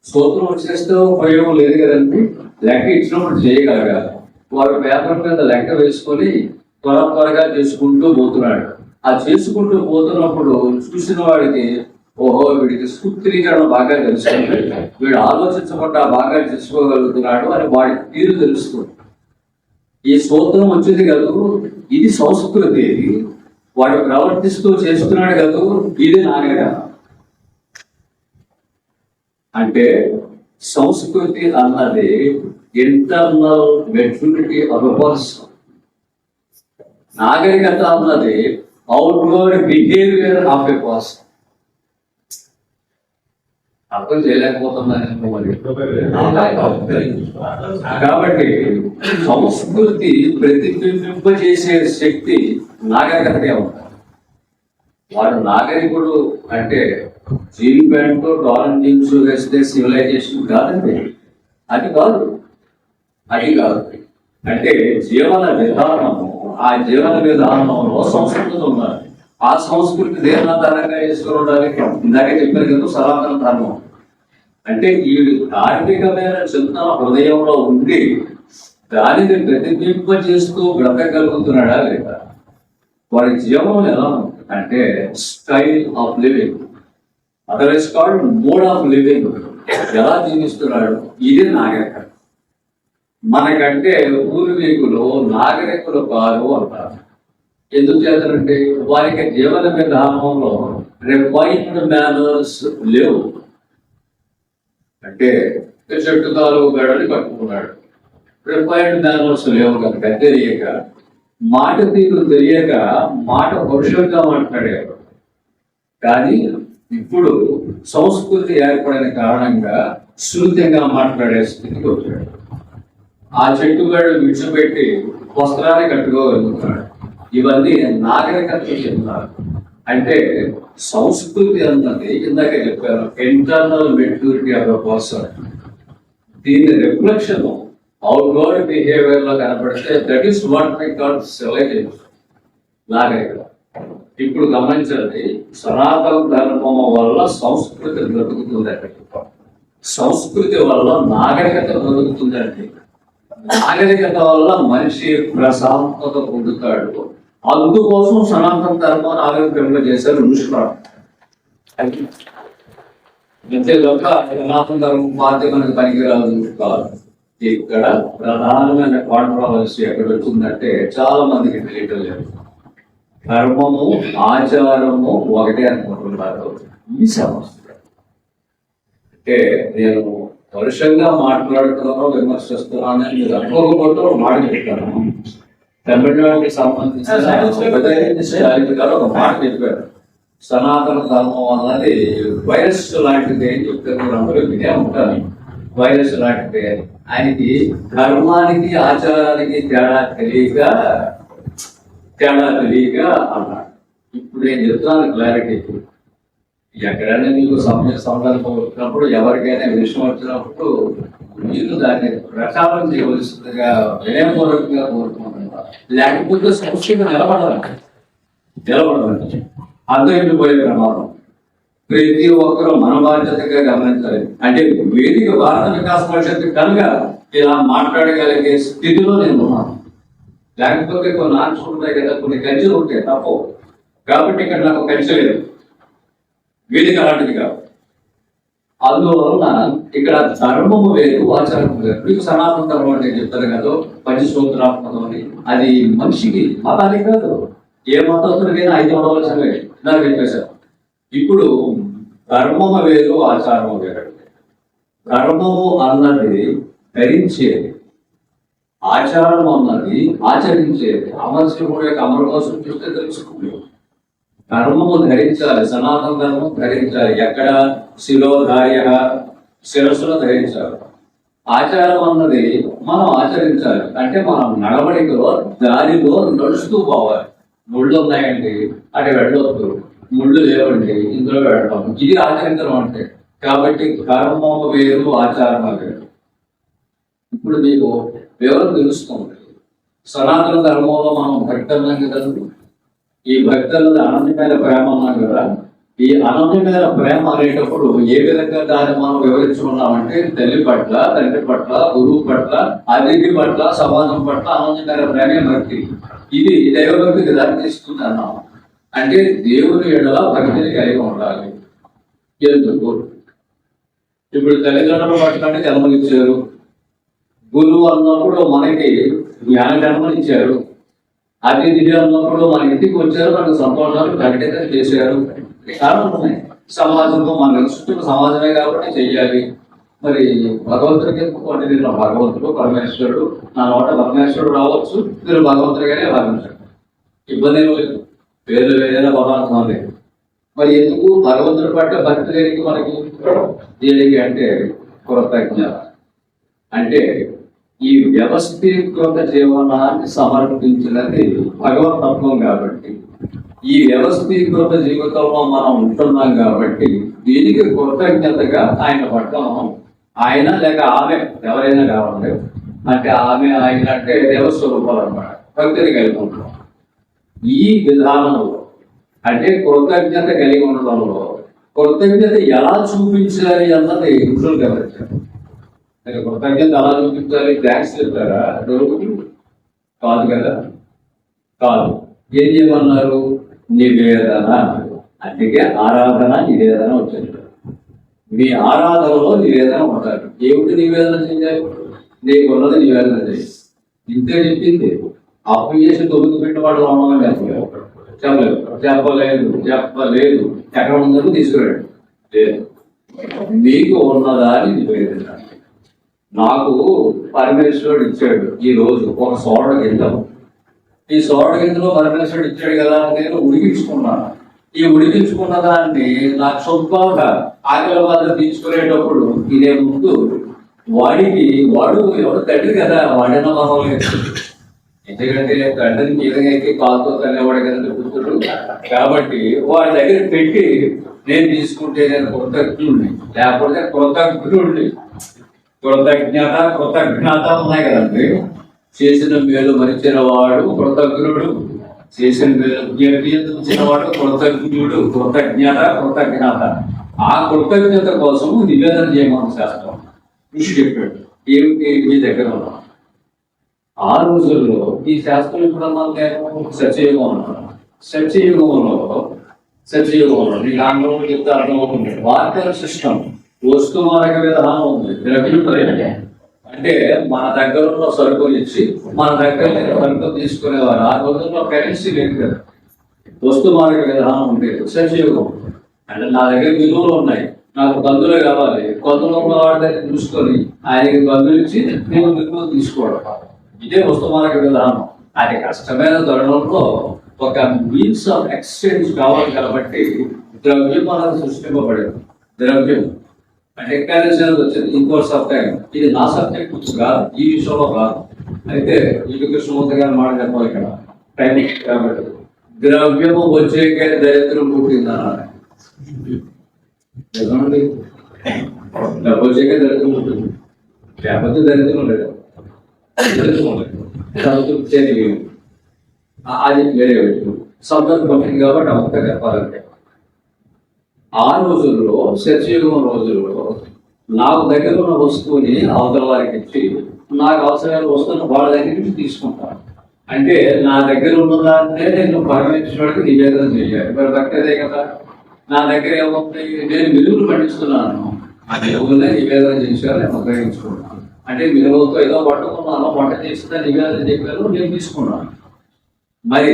సూత్రం వచ్చేస్తే ఉపయోగం లేదు కదండి. లెక్క ఇచ్చినప్పుడు చేయగలగాలి. వాడు పేపర్ మీద లెక్క వేసుకొని త్వరగా చేసుకుంటూ పోతున్నాడు. ఆ చేసుకుంటూ పోతున్నప్పుడు చూసిన వాడికి ఓహో వీడికి సూత్రీకరణ బాగా తెలుస్తుంది, వీడు ఆలోచించకుండా బాగా తెలుసుకోగలుగుతున్నాడు అని వాడి తీరు తెలుస్తుంది. ఈ సూత్రం వచ్చింది కదా, ఇది సంస్కృతి, వాడు ప్రవర్తిస్తూ చేస్తున్నాడు కదా, ఇది నాగరికత. అంటే సంస్కృతి అన్నది internal maturity of a person, నాగరికత అన్నది outward behaviour of a person. అర్థం చేయలేకపోతున్నాను మరి. కాబట్టి సంస్కృతి ప్రతిబింబింపజేసే శక్తి నాగరికతకే ఉంటుంది. వాడు నాగరికుడు అంటే జీన్ ప్యాంటు డాలన్ జీన్స్ వేస్తే సివిలైజేషన్ కాదండి, అది కాదు. అంటే జీవన విధానము, ఆ జీవన విధానంలో సంస్కృతి ఉండాలి. ఆ సంస్కృతి దేని ఆధారంగా చేసుకుని ఉండాలి? ఇందాకే చెప్పారు కదా, సనాతన ధర్మం. అంటే ఈ ధార్మికమైన చింతన హృదయంలో ఉండి దానిని ప్రతిబింబ చేస్తూ బ్రతకగలుగుతున్నాడా లేదా? వాడి జీవనం ఎలా ఉంటుంది అంటే style of living, otherwise called mode of living. ఎలా జీవిస్తున్నాడు, ఇది నాగరికత. మనకంటే పూర్వీకులు నాగరికులు కాదు అంటారు. ఎందుకు చేస్తారంటే వారికి జీవన విధానంలో రిఫైన్డ్ మేనర్స్ లేవు. అంటే చెట్టు కాలువ గడని కట్టుకున్నాడు, రిఫైన్డ్ మేనర్స్ లేవు కనుక తెలియక, మాట తీరు తెలియక మాట పరుషంగా మాట్లాడేవారు. కానీ ఇప్పుడు సంస్కృతి ఏర్పడిన కారణంగా శృతంగా మాట్లాడే స్థితికి వచ్చాడు. ఆ చెట్టుగాడు విడిచిపెట్టి వస్త్రాన్ని కట్టుకోగలుగుతున్నాడు. ఇవన్నీ నాగరికత చెప్తున్నారు. అంటే సంస్కృతి అన్నది ఇందాక చెప్పారు, internal maturity of a person. దీని రిఫ్లెక్షన్ అవుట్వర్డ్ బిహేవియర్ లో కనపడితే that is what I call civilisation, నాగరికత. ఇప్పుడు గమనించండి, సనాతన ధర్మం వల్ల సంస్కృతి బ్రతుకుతుందండి, సంస్కృతి వల్ల నాగరికత బ్రతుకుతుందండి, నాగరికత వల్ల మనిషి ప్రశాంతత పొందుతాడు. అందుకోసం సనాతన ధర్మం నాగరికంగా చేశారు ఋషులు. అంతేలోక సనాతన ధర్మం పార్టీ మనకు పనికిరాదు కాదు. ఇక్కడ ప్రధానమైన కాంట్రవర్సీ ఎక్కడ వచ్చిందంటే చాలా మందికి తెలియటం లేదు. ధర్మము ఆచారము ఒకటే అనుకుంటున్నారు ఈ సమస్య. అంటే నేను పరుషంగా మాట్లాడుతున్నాను, విమర్శిస్తున్నాను అని మీరు అనుకోకపోతే మాట చెప్తాను. తమిళనాడుకి సంబంధించిన ఒక మాట చెప్పారు, సనాతన ధర్మం అన్నది వైరస్ లాంటిది అని చెప్తారు. అందరూ వినే ఉంటారు, వైరస్ లాంటిది. ఆయనకి ధర్మానికి ఆచారానికి తేడా తెలియక అన్నాడు. ఇప్పుడు నేను చెప్తాను క్లారిటీ. ఎక్కడైనా నీకు సందర్భం వచ్చినప్పుడు, ఎవరికైనా విషయం వచ్చినప్పుడు మీరు దాన్ని ప్రచారం చేయవలసిందిగా వినయపూర్వకంగా కోరుకుంటున్నారు. లేకపోతే సంస్కృతి నిలబడాలి. అంతరించిపోయే ప్రమాదం. ప్రతి ఒక్కరూ మన బాధ్యతగా గమనించాలి. అంటే వేదిక భారత వికాస పరిషత్ కనుక ఇలా మాట్లాడగలిగే స్థితిలో నేను ఉన్నాను. లేకపోతే కొన్ని ఆర్ట్స్ ఉంటాయి కదా, కొన్ని కంచెలు ఉంటాయి తప్పు. కాబట్టి ఇక్కడ నాకు కంచె లేదు, వేదిక అలాంటిది కాదు. అందువలన ఇక్కడ ధర్మము వేరు, ఆచారం వేరు. మీకు సనాతన ధర్మం అంటే చెప్తారు కదా, పంచసూత్రాత్మకం అని. అది మనిషికి, మతానికి కాదు. ఏ మతస్తుడికైనా 5 ఉండవలసినవే నాకు చెప్పేశారు. ఇప్పుడు ధర్మము వేరు, ఆచారము వేరు. ధర్మము అన్నది ధరించేది, ఆచారం అన్నది ఆచరించేది. అమరశివుడు యొక్క అమర కోసం చూస్తే తెలుసుకుంది. ధర్మము ధరించాలి, సనాతన ధర్మం ధరించాలి. ఎక్కడ? శిరోధార్య, శిరస్సులో ధరించాలి. ఆచారం అన్నది మనం ఆచరించాలి. అంటే మనం నడవడికలో దారిలో నడుస్తూ పోవాలి. ముళ్ళు ఉన్నాయండి అంటే వెళ్ళొద్దు, ముళ్ళు లేవండి ఇందులో వెళ్ళడం, ఇది ఆచరించడం అంటే. కాబట్టి కర్మము వేరు, ఆచారం వేరు. ఇప్పుడు మీకు వివరం తెలుస్తుంది. సనాతన ధర్మంలో మనం భక్తులం కదా, ఈ భక్తులది అనంతమైన ప్రేమ అన్నాం కదా. ఈ అనంతమైన ప్రేమ అనేటప్పుడు ఏ విధంగా దాన్ని మనం వివరించుకున్నామంటే, తల్లి పట్ల, తండ్రి పట్ల, గురువు పట్ల, అతిథి పట్ల, సమాజం పట్ల అనంతమైన ప్రేమే భక్తి. ఇది దైవభక్తికి దారి తీస్తుంది అన్నాం. అంటే దేవుని ఎడల భక్తిని కలిగి ఉండాలి. ఎందుకు? ఇప్పుడు తల్లిదండ్రులు పట్టడానికి జన్మనిచ్చారు, గురువు అన్నప్పుడు మనకి జ్ఞాన జన్మనిచ్చారు, అతిథి అన్నప్పుడు మన ఇంటికి వచ్చారు, మనకు సంతోషాలు ప్రకటిత చేశారు. కారణం ఉన్నాయి. సమాజంలో మన చుట్టూ సమాజమే కాబట్టి చెయ్యాలి. మరి భగవంతుడికి ఎందుకంటే నేను భగవంతుడు పరమేశ్వరుడు, నా నోట పరమేశ్వరుడు రావచ్చు, మీరు భగవంతుడిగానే భావించారు, ఇబ్బంది ఏమి లేదు. పేర్లు ఏదైనా పదార్థం లేదు. మరి ఎందుకు భగవంతుడి పట్ల భక్తి దేనికి మనకి? దేనికి అంటే కృతజ్ఞత. అంటే ఈ వ్యవస్థీకృత జీవనాన్ని సమర్పించినది భగవతత్వం కాబట్టి, ఈ వ్యవస్థీకృత జీవితంలో మనం ఉంటున్నాం కాబట్టి దీనికి కృతజ్ఞతగా ఆయన పట్ల ఆయన లేక ఆమె ఎవరైనా కావాలి, అంటే ఆమె ఆయన అంటే దేవస్వరూపాలు అన్నమాట, భక్తిని కలిగి ఉంటాం. ఈ విధానంలో అంటే కృతజ్ఞత కలిగి ఉండడంలో కృతజ్ఞత ఎలా చూపించాలి అన్నది ఇంట్లో గమనించారు. కృతజ్ఞత ఎలా చూపించాలి? థ్యాంక్స్ చెప్తారా? కాదు కదా, కాదు. ఏం చేయమన్నారు? నివేదన. అందుకే ఆరాధన నివేదన వచ్చింది. మీ ఆరాధనలో నివేదన ఉంటారు. ఏమిటి నివేదన చేయాలి? నీకున్నది నివేదన చేయాలి. ఇంతే చెప్పింది. అప్పు చేసి తొమ్మిది పెట్టేవాడు రామని చెప్పలేదు, చెప్పలేదు, చెప్పలేదు. ఎక్కడ ఉందో తీసుకురాడు. లేదు, మీకు ఉన్నదాన్ని నివేదన. నాకు పరమేశ్వరుడు ఇచ్చాడు ఈ రోజు ఒక సోడ గింజలు. ఈ సోడ గింజలో పరమేశ్వరుడు ఇచ్చాడు కదా, నేను ఉడికించుకున్నాను. ఈ ఉడికించుకున్న దాన్ని నాకు సొంతంగా ఆకలి బాధ తీసుకునేటప్పుడు ఇదే ముందు వాడికి, వాడు ఎవరు తండ్రి కదా, వాడిన మొహం లేదు. ఎందుకంటే తండ్రిని మీదకి కాలుతో తనేవాడు కదా పుత్రుడు. కాబట్టి వాడి దగ్గర పెట్టి నేను తీసుకుంటే నేను కృతజ్ఞుడిని, లేకపోతే కృతజ్ఞుడిని. కృతజ్ఞత కృతజ్ఞత ఉన్నాయి కదండి. చేసిన మేలు మరిచిన వాడు కృతజ్ఞుడు, చేసిన మేలు జ్ఞాపించిన వాడు కృతజ్ఞుడు. కృతజ్ఞత కృతజ్ఞత. ఆ కృతజ్ఞత కోసం నివేదన చేయమని శాస్త్రం కృషి చెప్పాడు. ఏమిటి? మీ దగ్గర ఉన్నాం. ఆ రోజుల్లో ఈ శాస్త్రం ఎప్పుడన్నా నేను సత్యయుగం ఉన్నాను. సత్యయుగంలో నీకు ఆంగ్లంలో చెప్తే అర్థమవుతుంది. వార్తల సిస్టమ్, వస్తు మార్గ విధానం ఉంది. అంటే మన దగ్గర ఉన్న సరుకులు ఇచ్చి మన దగ్గర సరుకులు తీసుకునేవారు. ఆ రోజుల్లో కరెన్సీ లేదు కదా, వస్తు మార్గ విధానం ఉండేది. సత్యయుగం అంటే నా దగ్గర విలువలు ఉన్నాయి, నాకు బంధువులే కావాలి. కొంతలో ఉన్న వాడి దగ్గర చూసుకొని ఆయనకి బంధువులు ఇచ్చి నేను విలువలు తీసుకోవడం. ఇదే వస్తు మార్గ విధానం. అది కష్టమైన తరుణంలో ఒక మీన్స్ ఆఫ్ ఎక్స్చేంజ్ కావాలి కాబట్టి ద్రవ్యం మనకు సృష్టింపబడేది. ద్రవ్యం అంటే కరెన్సీ అనేది వచ్చింది ఇన్ కోర్స్ ఆఫ్ టైం. ఇది నా సబ్జెక్ట్ కాదు, ఈ విషయంలో కాదు. అయితే ఇది కృష్ణమూర్తి గారు మాట చెప్పాలి ఇక్కడ టైం కాబట్టి. ద్రవ్యము వచ్చేకే దరిద్రం పుట్టిందన్నాడు. డబ్బు వచ్చేకే దరిద్రం పుట్టింది, లేకపోతే దరిద్రం లేదు. అది వేరే సందర్భం కాబట్టి అంతా చెప్పాలంటే ఆ రోజుల్లో సత్యయుగం రోజుల్లో నాకు దగ్గర ఉన్న వస్తువుని అవతల వారికి ఇచ్చి నాకు అవసరమైన వస్తువుని వాళ్ళ దగ్గర నుంచి తీసుకుంటాను. అంటే నా దగ్గర ఉన్నదాన్నే నేను పరమేశ్వరుడికి నివేదన చేయాలి. మరి భక్తదే కదా. నా దగ్గర ఏమవుతుంది? నేను మిలుగులు పండిస్తున్నాను, ఆ మిలుగులనే నివేదన చేసేయాలి, ఉపయోగించుకున్నాను. అంటే మిలుగులతో ఏదో పట్టుకున్నాను, వంట చేసిన నివేదన చెప్పాను, నేను తీసుకున్నాను. మరి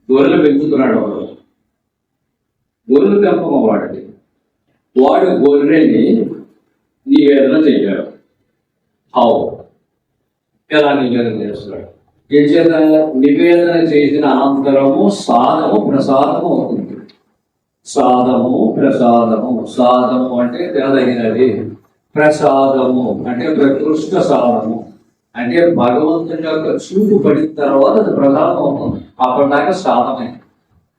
గొర్రెలు పెంచుతున్నాడు వాడు, గొర్రెలు పెంపకం వాడిది. వాడు గొర్రెని నివేదన చెయ్యాడు. ఎలా నివేదన చేస్తున్నాడు? ఏం చేత? నివేదన చేసిన అనంతరము సాధము ప్రసాదము అవుతుంది. సాధము ప్రసాదము. సాధము అంటే తినదగినది, ప్రసాదము అంటే ప్రకృష్ట సాధము. అంటే భగవంతుని యొక్క చూపు పడిన తర్వాత అది ప్రసాదం అవుతుంది. అప్పటిదాకా సాధమే.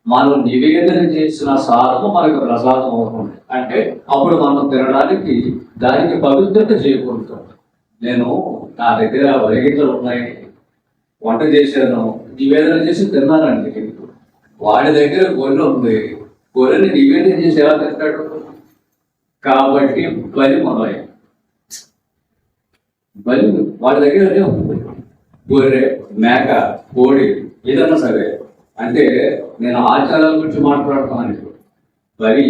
మనం నివేదన చేసిన సాధము మనకు ప్రసాదం అవుతుంది. అంటే అప్పుడు మనం తినడానికి దానికి పవిత్రత చేకూరుతుంది. నేను నా దగ్గర వరిగితలు ఉన్నాయి, వంట చేశాను, నివేదన చేసి తిన్నానండి. వాడి దగ్గర గొర్రె ఉంది, గొర్రెని నివేదన చేసి ఎలా తింటాడు? కాబట్టి బలి మొదలైంది. బలి వాడి దగ్గర ఉంది. గొర్రె, మేక, కోడి ఏదన్నా సరే. అంటే నేను ఆచారాల గురించి మాట్లాడుతున్నాను. వరి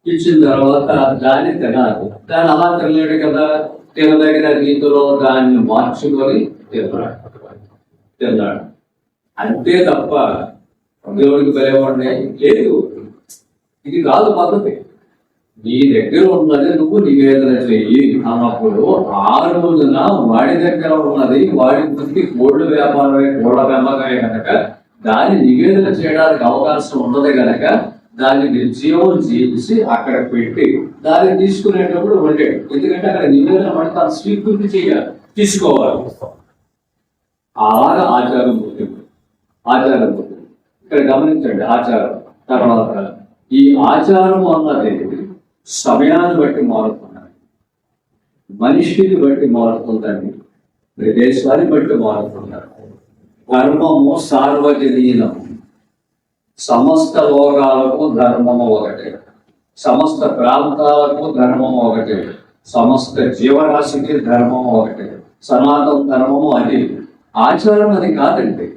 ఇచ్చిన తర్వాత దాన్ని తినాలి. దాన్ని అలా తినలేడు కదా, తినదగిన రీతిలో దాన్ని మార్చుకొని తిన్నాడు అంతే తప్ప దేవుడికి బలేవాడిని లేదు. ఇది కాదు పద్ధతి. నీ దగ్గర ఉన్నది నువ్వు నివేదన చెయ్యి అన్నప్పుడు ఆ రోజున వాడి దగ్గర ఉన్నది వాడి ముందు కోళ్ళు వ్యాపారమే, కోళ్ళ పెంపకమే కనుక దాన్ని నివేదన చేయడానికి అవకాశం ఉన్నది కనుక దాన్ని నిర్జీవం చేసి అక్కడ పెట్టి దాన్ని తీసుకునేటప్పుడు ఉండేది. ఎందుకంటే అక్కడ నివేదన పడి తాను స్వీకృతి చేయాలి, తీసుకోవాలి. అలాగా ఆచారం పుట్టింది. ఇక్కడ గమనించండి, ఆచారం తర్వాత ఈ ఆచారం అన్నది సమయాన్ని బట్టి మారుతున్నాయి, మనిషిని బట్టి మారుతుందండి, ప్రదేశాన్ని బట్టి మారుతున్నారు. ధర్మము సార్వజనీనము. సమస్త లోకాలకు ధర్మము ఒకటే, సమస్త ప్రాంతాలకు ధర్మము ఒకటే, సమస్త జీవరాశికి ధర్మము ఒకటే. సనాతన ధర్మము అది. ఆచారం అది కాదండి.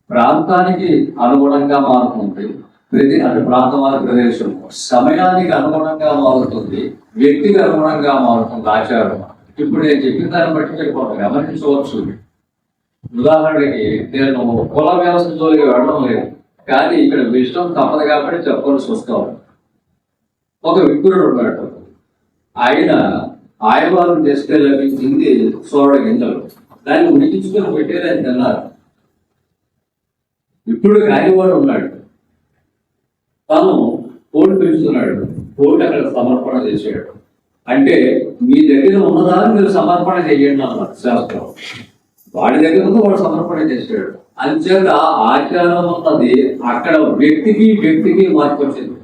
ప్రాంతానికి అనుగుణంగా మారుతుంది, అది ప్రాంతమైన ప్రదేశం. సమయానికి అనుగుణంగా మారుతుంది, వ్యక్తికి అనుగుణంగా మారుతుంది ఆచారం. ఇప్పుడు నేను చెప్పిన దాన్ని బట్టి మీరు గమనించవచ్చు. ఉదాహరణకి నేను కుల వ్యవస్థ జోలికి వెళ్ళడం లేదు, కానీ ఇక్కడ విషయం తప్పదు కాబట్టి చెప్పాల్సి వస్తాం. ఒక విప్రుడు ఉన్నాడు, ఆయన ఆయవారం చేస్తే లభించింది సోడ గింజలు, దాన్ని ఉడికించుకొని పెట్టేదని తిన్నారు. ఇప్పుడు కానివాడు ఉన్నాడు, తను కోడి పెంచుతున్నాడు, కోడి అక్కడ సమర్పణ చేసాడు. అంటే మీ దగ్గర ఉన్నదాన్ని మీరు సమర్పణ చేయండి అన్నారు శాస్త్రం. వాడి దగ్గర ఉన్న వాడు సమర్పణ చేశాడు. అంచేత ఆచారం ఉన్నది అక్కడ వ్యక్తికి మార్పు వచ్చింది.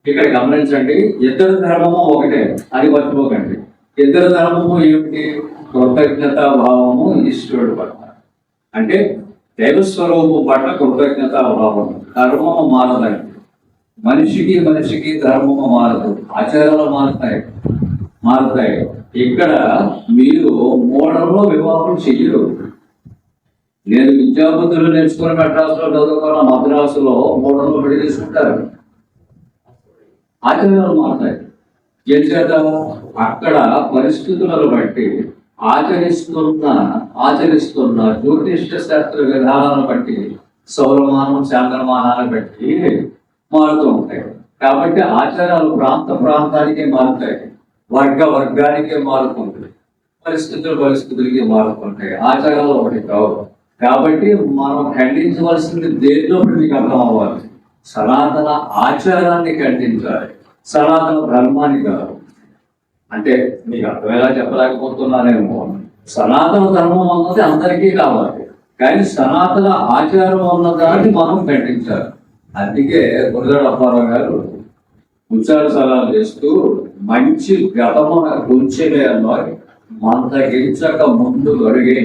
ఇక్కడ గమనించండి, ఇద్దరు ధర్మము ఒకటే, అది మర్చిపోకండి. ఇద్దరు ధర్మము ఏమిటి? కృతజ్ఞతా భావము ఈశ్వరుడు పట్ల, అంటే దైవస్వరూపం పట్ల కృతజ్ఞతా భావం. ధర్మము మారదండి. మనిషికి ధర్మము మారదు, ఆచారాలు మారుతాయి. ఇక్కడ మీరు మోడల్లో వివాహం చెయ్యరు. నేను విద్యాబుద్ధులు నేర్చుకుని మెడ్రాసులో చదువుకున్న మద్రాసులో మోడల్లో పెళ్లి తీసుకుంటారు. ఆచారాలు మారుతాయి. చేత అక్కడ పరిస్థితులను బట్టి ఆచరిస్తున్న జ్యోతిష్య శాస్త్ర విధానాలను బట్టి, సౌరమానం చాంద్రమానాన్ని బట్టి మారుతూ ఉంటాయి. కాబట్టి ఆచారాలు ప్రాంతానికి మారుతాయి, వర్గానికి మారుతుంది, పరిస్థితులకి మారుతుంటాయి. ఆచారాలు ఒకటి కావు. కాబట్టి మనం ఖండించవలసింది దేనిలో మీకు అర్థం అవ్వాలి. సనాతన ఆచారాన్ని ఖండించాలి, సనాతన ధర్మాన్ని కాదు. అంటే మీకు అర్థమేలా చెప్పలేకపోతున్నానేమో. సనాతన ధర్మం అన్నది అందరికీ కావాలి, కానీ సనాతన ఆచారం అన్నదాన్ని మనం ఖండించాలి. అందుకే గురజాడ అప్పారావు గారు ఉచ్చార సలహాలు చేస్తూ మంచి గతమున కొంచెమే అన్నారు, మందగించక ముందు అడిగే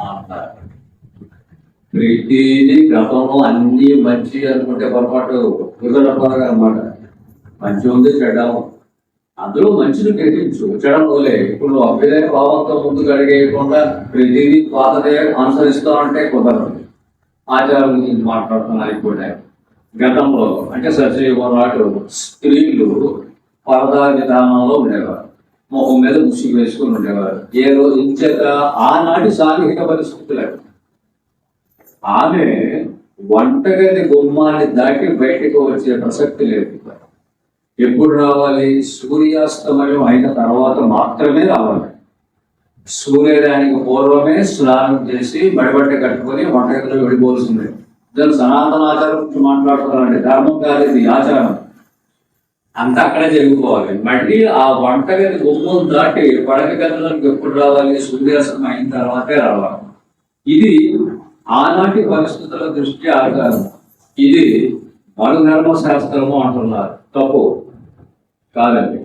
అన్నారు. ప్రతిదీ గతంలో అన్ని మంచి అనుకుంటే పొరపాటు. గురజాడ అప్పారావు గారు అన్నమాట, మంచి ఉంది చెడ్డ, అందులో మంచిని గ్రహించు, చెడలే. ఇప్పుడు అభ్యుదయ భావంతో ముందుకు అడిగేయకుండా ప్రతిదీ పాతదే అనుసరిస్తామంటే కుదరదు. ఆచారం గురించి మాట్లాడుతున్నారు. ఇప్పుడు గతంలో అంటే సత్యయుగం నాడు స్త్రీలు పరదా విధానంలో ఉండేవారు, మొహం మీద ముసుగు వేసుకుని ఉండేవారు. ఏ రోజు ఇంచేత ఆనాటి సాంఘిక పరిస్థితులే. ఆమె వంటగది గుమ్మాన్ని దాటి బయటకు వచ్చే ప్రసక్తి లేదు. ఎప్పుడు రావాలి? సూర్యాస్తమయం అయిన తర్వాత మాత్రమే రావాలి. సూర్యోదయానికి పూర్వమే స్నానం చేసి బడిబట్ట కట్టుకొని వంటగదిలో వెళ్ళిపోవాల్సిందే. దాని సనాతన ఆచారం గురించి మాట్లాడుతున్నారండి. ధర్మం కాదు, ఇది ఆచారం. అంతా అక్కడే జరిగిపోవాలి. మళ్ళీ ఆ వంటగది గుమ్మం దాటి పడక గదిలోకి ఎప్పుడు రావాలి? సూర్యాస్తమయం అయిన తర్వాతే రావాలి. ఇది ఆనాటి పరిస్థితుల దృష్ట్యా ఆచారం. ఇది మను ధర్మశాస్త్రము అంటున్నారు. తప్పు కాదండి,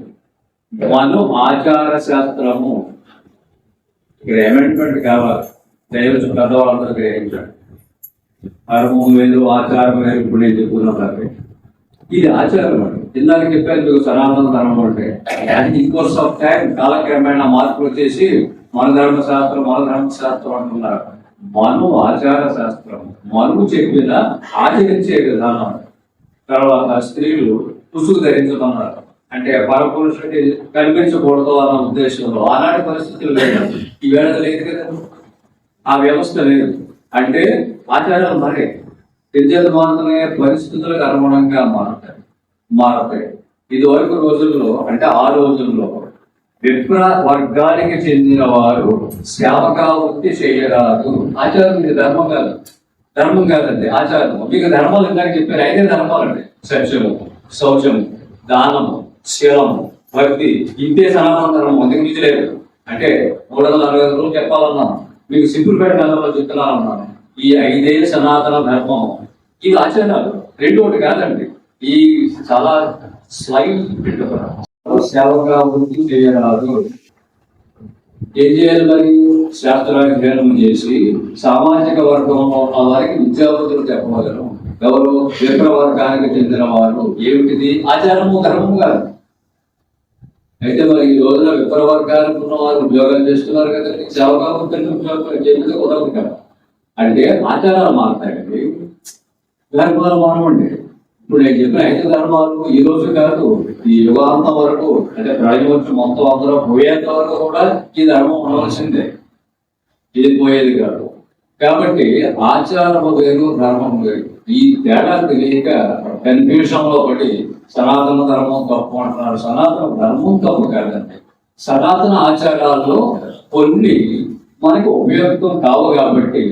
మను ఆచార శాస్త్రము. ఇక్కడ అమెండ్మెంట్ కావాలి, దయవచ్చి పెద్దవాళ్ళందరూ గ్రహించండి. ధర్మం వేరు, ఆచారం వేరు. ఇప్పుడు నేను చెప్పుకున్నాను, ఇది ఆచారం అండి. ఇందాక చెప్పాను మీకు సనాతన ధర్మం అంటే. అది ఇన్ కోర్స్ ఆఫ్ టైం కాలక్రమేణా మార్పులు వచ్చేసి మన ధర్మశాస్త్రం అంటున్నారు. మను ఆచార శాస్త్రం, మను చెప్పిన ఆచరించే విధానం. తర్వాత స్త్రీలు ముసుగు ధరించమన్నారు. అంటే పరపురుషుడికి కనిపించకూడదు అన్న ఉద్దేశంలో ఆనాటి పరిస్థితులు లేదు, ఈవేళ లేదు కదా, ఆ వ్యవస్థ లేదు. అంటే ఆచారాలు మరి విద్యలు మాత్రమే పరిస్థితులకు అనుగుణంగా మారతాయి. ఇది వరకు రోజుల్లో, అంటే ఆ రోజుల్లో విప్ర వర్గానికి చెందిన వారు సేవకా వృత్తి చేయరాదు. ఆచారం ఇది ధర్మం కాదు, ధర్మం కాదండి ఆచారం. మీకు ధర్మాలు ఇందాక చెప్పారు, 5 ధర్మాలండి: సత్యము, శౌచము, దానము, శీలము, భక్తి. ఇంతే సనాతన ధర్మం, అందుకు మించి లేదు. అంటే 365 రోజులు చెప్పాలన్నాను, మీకు సింపుల్పేట నెలలో చెప్తున్నానన్నాను. ఈ 5 సనాతన ధర్మం. ఇది ఆచారాలు, రెండు ఒకటి కాదండి. ఈ చాలా స్లైడ్ సేవగా వృత్తి చేయరాదు. ఏం చేయాలి మరి? శాస్త్రాధ్యయనం చేసి సామాజిక వర్గంలో ఉన్న వారికి విద్యాబుద్ధులు చెప్పగలరు. ఎవరు? విప్ర వర్గానికి చెందిన వారు. ఏమిటిది? ఆచారము, ధర్మము కాదు. అయితే మరి ఈ రోజున విప్ర వర్గానికి ఉన్న వారు ఉద్యోగాలు చేస్తున్నారు కదండి, సేవగా వృత్తిని ఉద్యోగం చేస్తే కుదరదు కదా. అంటే ఆచారాలు మారుతాయండి, ధర్మాలు మారవండి. ఇప్పుడు నేను చెప్పిన 5 ధర్మాలు ఈ రోజు కాదు, ఈ యుగాంతం వరకు, అంటే ప్రజలు మొత్తం అందరూ పోయేంత వరకు కూడా ఈ ధర్మం ఉండవలసిందే, ఇది పోయేది కాదు. కాబట్టి ఆచారము వేరు, ధర్మం వేరు. ఈ తేడా తెలియక కన్ఫ్యూషన్ లో పడి సనాతన ధర్మం తప్పు అంటున్నారు. సనాతన ధర్మం తప్పు కాదండి. సనాతన ఆచారాల్లో కొన్ని మనకు ఉపయోగం కావు కాబట్టి,